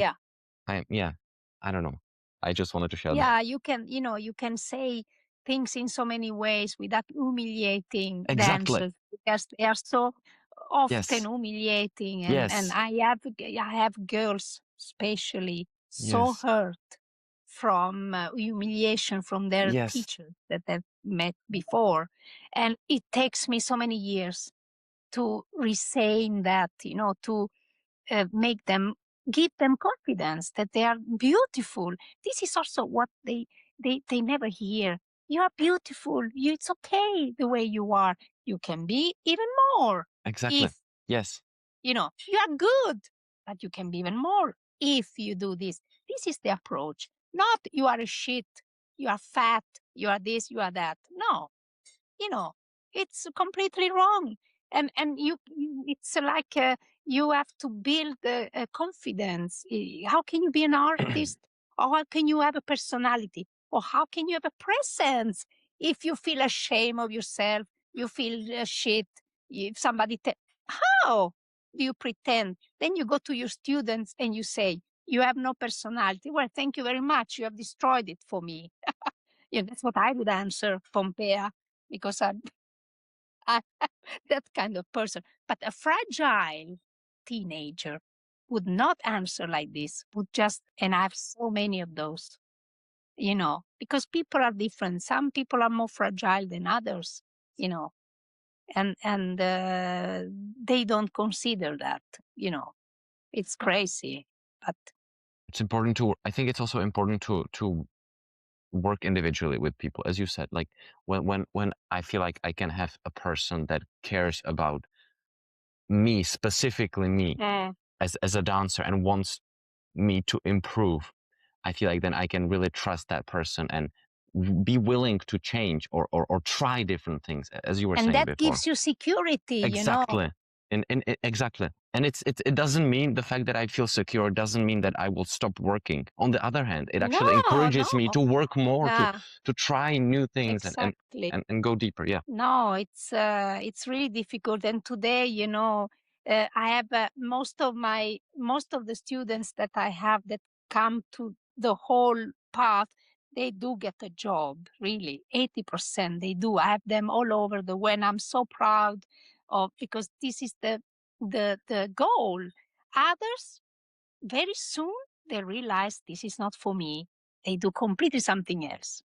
I don't know. I just wanted to share that. Yeah, you can say things in so many ways without humiliating dancers, because they are so often humiliating. And I have girls especially so hurt from humiliation from their teachers that they've met before. And it takes me so many years to resaying that, to make them, give them confidence that they are beautiful. This is also what they never hear. You are beautiful. It's okay the way you are. You can be even more. Exactly. If, yes. You are good, but you can be even more if you do this. This is the approach. Not you are a shit, you are fat, you are this, you are that. No, it's completely wrong. And it's like you have to build a confidence. How can you be an artist? Or how can you have a personality? Or how can you have a presence if you feel ashamed of yourself? You feel shit. If somebody how do you pretend? Then you go to your students and you say, you have no personality. Well, thank you very much. You have destroyed it for me. That's what I would answer, Pompea, because I'm that kind of person. But a fragile teenager would not answer like this, would just, and I have so many of those, you know, because people are different. Some people are more fragile than others, you know, and they don't consider that, you know. It's crazy, but it's important to, I think it's also important to work individually with people, as you said. Like when I feel like I can have a person that cares about me, specifically me, as a dancer, and wants me to improve, I feel like then I can really trust that person and be willing to change or try different things, as you were and saying that before. gives you security, you know. Exactly. And exactly. And it doesn't mean, the fact that I feel secure doesn't mean that I will stop working. On the other hand, it actually encourages me to work more, Yeah, to try new things exactly. and go deeper. Yeah. No, it's really difficult. And today, you know, I have most of the students that I have that come to the whole path, they do get a job. Really, 80% they do. I have them all over the world. I'm so proud of, because this is the goal. Others, very soon they realize this is not for me. They do completely something else.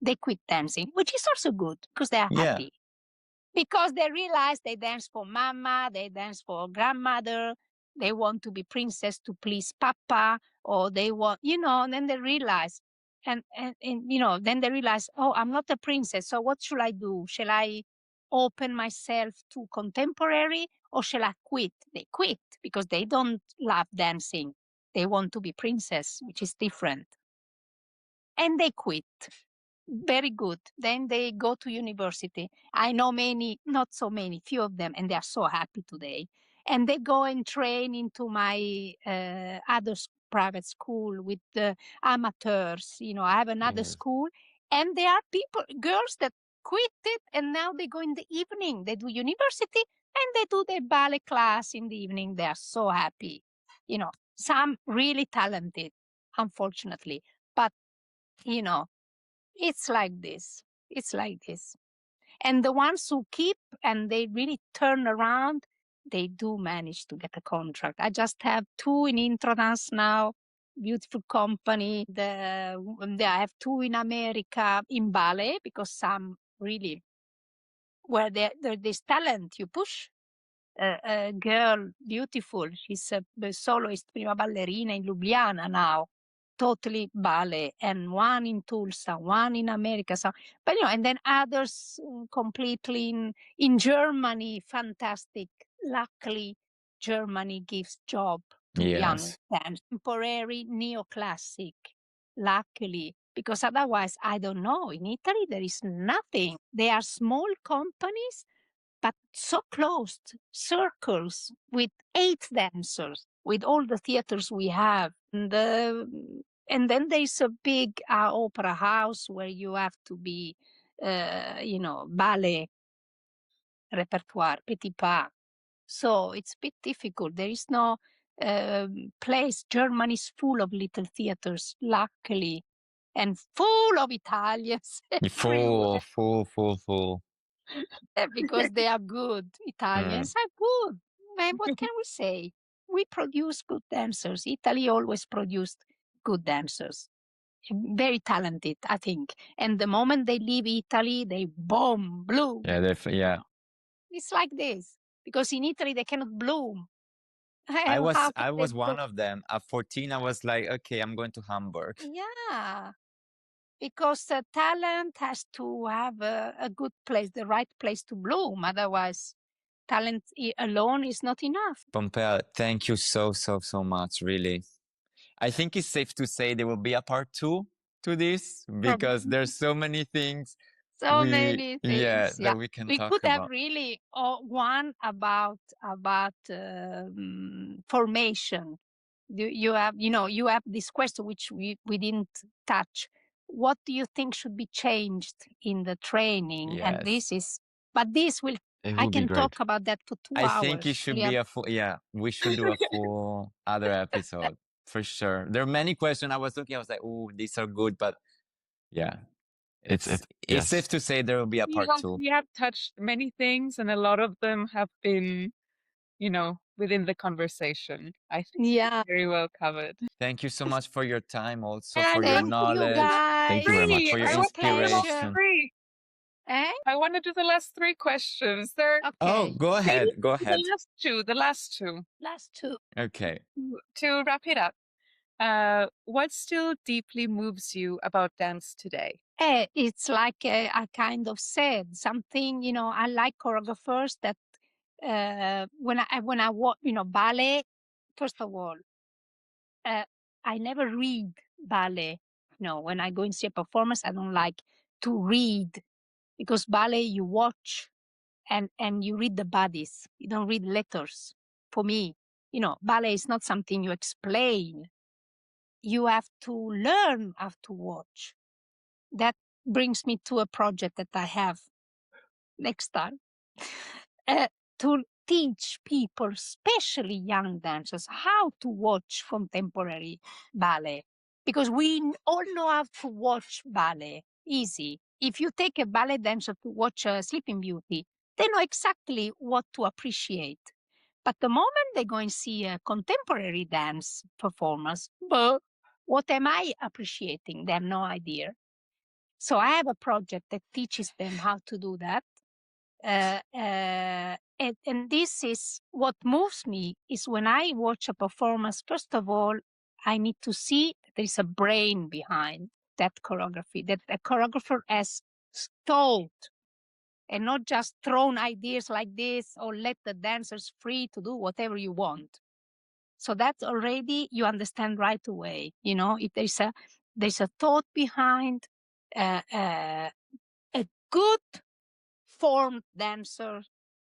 They quit dancing, which is also good because they are happy. Because they realize they dance for mama, they dance for grandmother, they want to be princess to please papa, or they want, you know, and then they realize, and you know, then they realize, oh, I'm not a princess, so what should I do? Shall I open myself to contemporary, or shall I quit? They quit because they don't love dancing. They want to be princess, which is different. And they quit. Very good. Then they go to university. I know many, not so many, few of them, and they are so happy today. And they go and train into my other private school with the amateurs. You know, I have another school, and there are people, girls that quit it, and now they go in the evening. They do university, and they do their ballet class in the evening. They are so happy. You know, some really talented, unfortunately, but you know, it's like this. It's like this. And the ones who keep and they really turn around, they do manage to get a contract. I just have 2 in Introdance now, beautiful company. I have 2 in America in ballet, because some really, where there's talent, you push. A girl, beautiful. She's a soloist, prima ballerina in Ljubljana now, totally ballet, and 1 in Tulsa, 1 in America. So, but you know, and then others completely in Germany, fantastic. Luckily, Germany gives job to young dance, temporary neoclassic. Luckily, because otherwise, I don't know. In Italy, there is nothing. They are small companies, but so closed circles with 8 dancers, with all the theaters we have. And then there's a big opera house where you have to be, you know, ballet, repertoire, petit pas. So it's a bit difficult. There is no place. Germany is full of little theaters, luckily, and full of Italians. Full. Because they are good. Italians are good. Man, what can we say? We produce good dancers. Italy always produced good dancers. Very talented, I think. And the moment they leave Italy, they boom, bloom. Yeah. It's like this. Because in Italy, they cannot bloom. I was one of them. At 14, I was like, okay, I'm going to Hamburg. Yeah. Because talent has to have a good place, the right place to bloom. Otherwise, talent alone is not enough. Pompea, thank you so much, really. I think it's safe to say there will be a part 2 to this, because there's so many things. Many things. That we can We talk could have about. really one about formation. You have, you know, you have this question which we didn't touch. What do you think should be changed in the training? And this is, but this will, I can talk about that for 2 hours. I think it should be a full, we should do a full other episode for sure. There are many questions I was looking, I was like, oh, these are good, but yeah. It's safe to say there will be a part 2. We have touched many things, and a lot of them have been, you know, within the conversation. I think it's very well covered. Thank you so much for your time, also And for your Thank you, knowledge, Thank you very guys. much. for your I It's a want to do the last pleasure. inspiration. three. Eh? I want to do the last three questions. They're Oh, Okay. go ahead. Go ahead. the last two. Last two. Okay. To wrap it up, what still deeply moves you about dance today? It's like I kind of said something. I like choreographers that when I watch ballet. First of all, I never read ballet. When I go and see a performance, I don't like to read because ballet you watch and you read the bodies. You don't read letters. For me, ballet is not something you explain. You have to learn how to watch. That brings me to a project that I have next time to teach people, especially young dancers, how to watch contemporary ballet. Because we all know how to watch ballet. Easy. If you take a ballet dancer to watch Sleeping Beauty, they know exactly what to appreciate. But the moment they go and see a contemporary dance performance, but what am I appreciating? They have no idea. So I have a project that teaches them how to do that. And this is what moves me is when I watch a performance, first of all, I need to see that there is a brain behind that choreography, that a choreographer has thought and not just thrown ideas like this or let the dancers free to do whatever you want. So that's already, you understand right away, if there's a thought behind a good formed dancer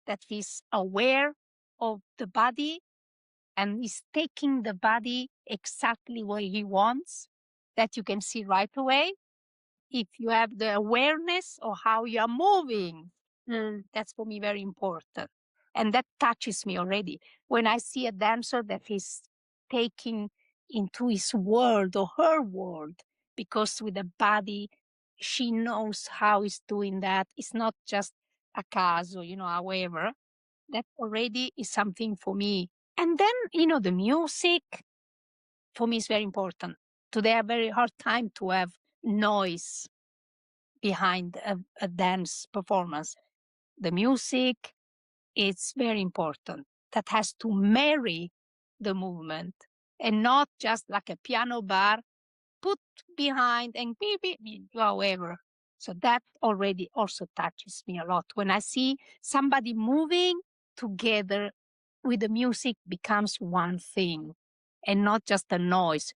that is aware of the body and is taking the body exactly where he wants, that you can see right away. If you have the awareness of how you are moving, that's for me very important. And that touches me already. When I see a dancer that is taking into his world or her world, because with the body, she knows how he's doing that. It's not just a caso, however, that already is something for me. And then, the music for me is very important. Today, a very hard time to have noise behind a dance performance. The music is very important. That has to marry the movement and not just like a piano bar put behind and maybe however. So that already also touches me a lot. When I see somebody moving together with the music becomes one thing and not just a noise.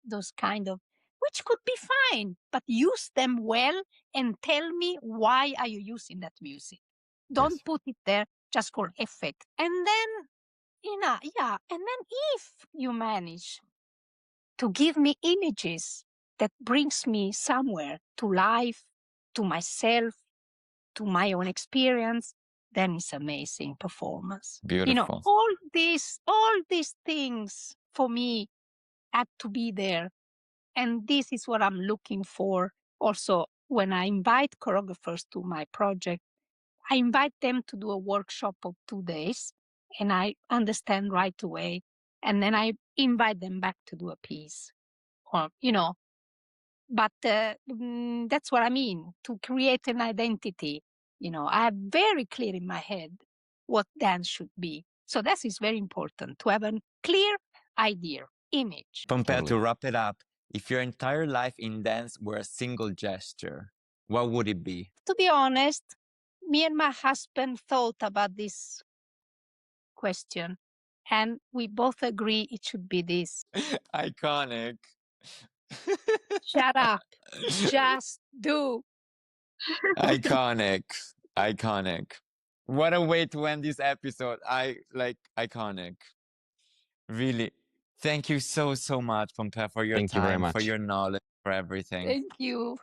Those kind of, which could be fine, but use them well and tell me why are you using that music. Don't put it there just for effect. And then, and then if you manage to give me images that brings me somewhere to life, to myself, to my own experience, then it's amazing performance. Beautiful. All these things for me had to be there. And this is what I'm looking for. Also, when I invite choreographers to my project, I invite them to do a workshop of 2 days and I understand right away. And then I invite them back to do a piece. Or, but that's what I mean, to create an identity. I have very clear in my head what dance should be. So that is very important, to have a clear idea, image. Pompea, Totally. to wrap it up, if your entire life in dance were a single gesture, what would it be? To be honest, me and my husband thought about this question, and we both agree it should be this. Iconic. Shut up. Just do. Iconic. Iconic. What a way to end this episode. Iconic. Really. Thank you so much, Pompea, for your Thank you very time, much. for your knowledge, for everything. Thank you.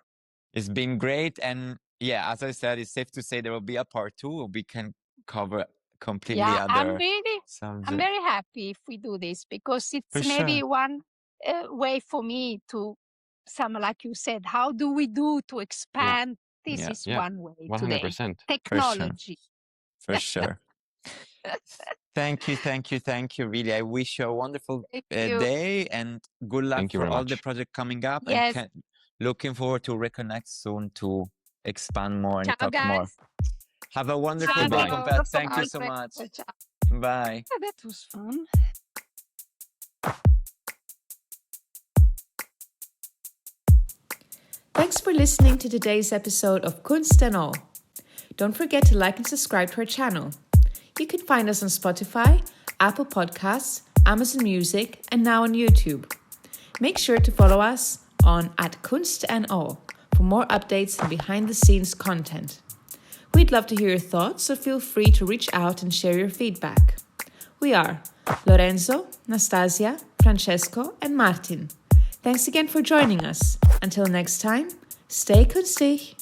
It's been great. And yeah, as I said, it's safe to say there will be a part 2. We can cover completely other subjects. I'm very happy if we do this, because it's For maybe sure. one way for me to, like you said, how do we do to expand? This is Yeah. one way today. 100%. Technology. For sure. Thank you. Really, I wish you a wonderful day and good luck Thank you for very all the much. project coming up. Yes. And looking forward to reconnect soon to expand more and Ciao, talk more. guys. Have a wonderful day, Goodbye. Pompea. Thank you so much. Bye. Yeah, that was fun. Thanks for listening to today's episode of Kunst and All. Don't forget to like and subscribe to our channel. You can find us on Spotify, Apple Podcasts, Amazon Music, and now on YouTube. Make sure to follow us on @Kunst and All for more updates and behind-the-scenes content. We'd love to hear your thoughts, so feel free to reach out and share your feedback. We are Lorenzo, Nastasia, Francesco, and Martin. Thanks again for joining us. Until next time, stay kunstig!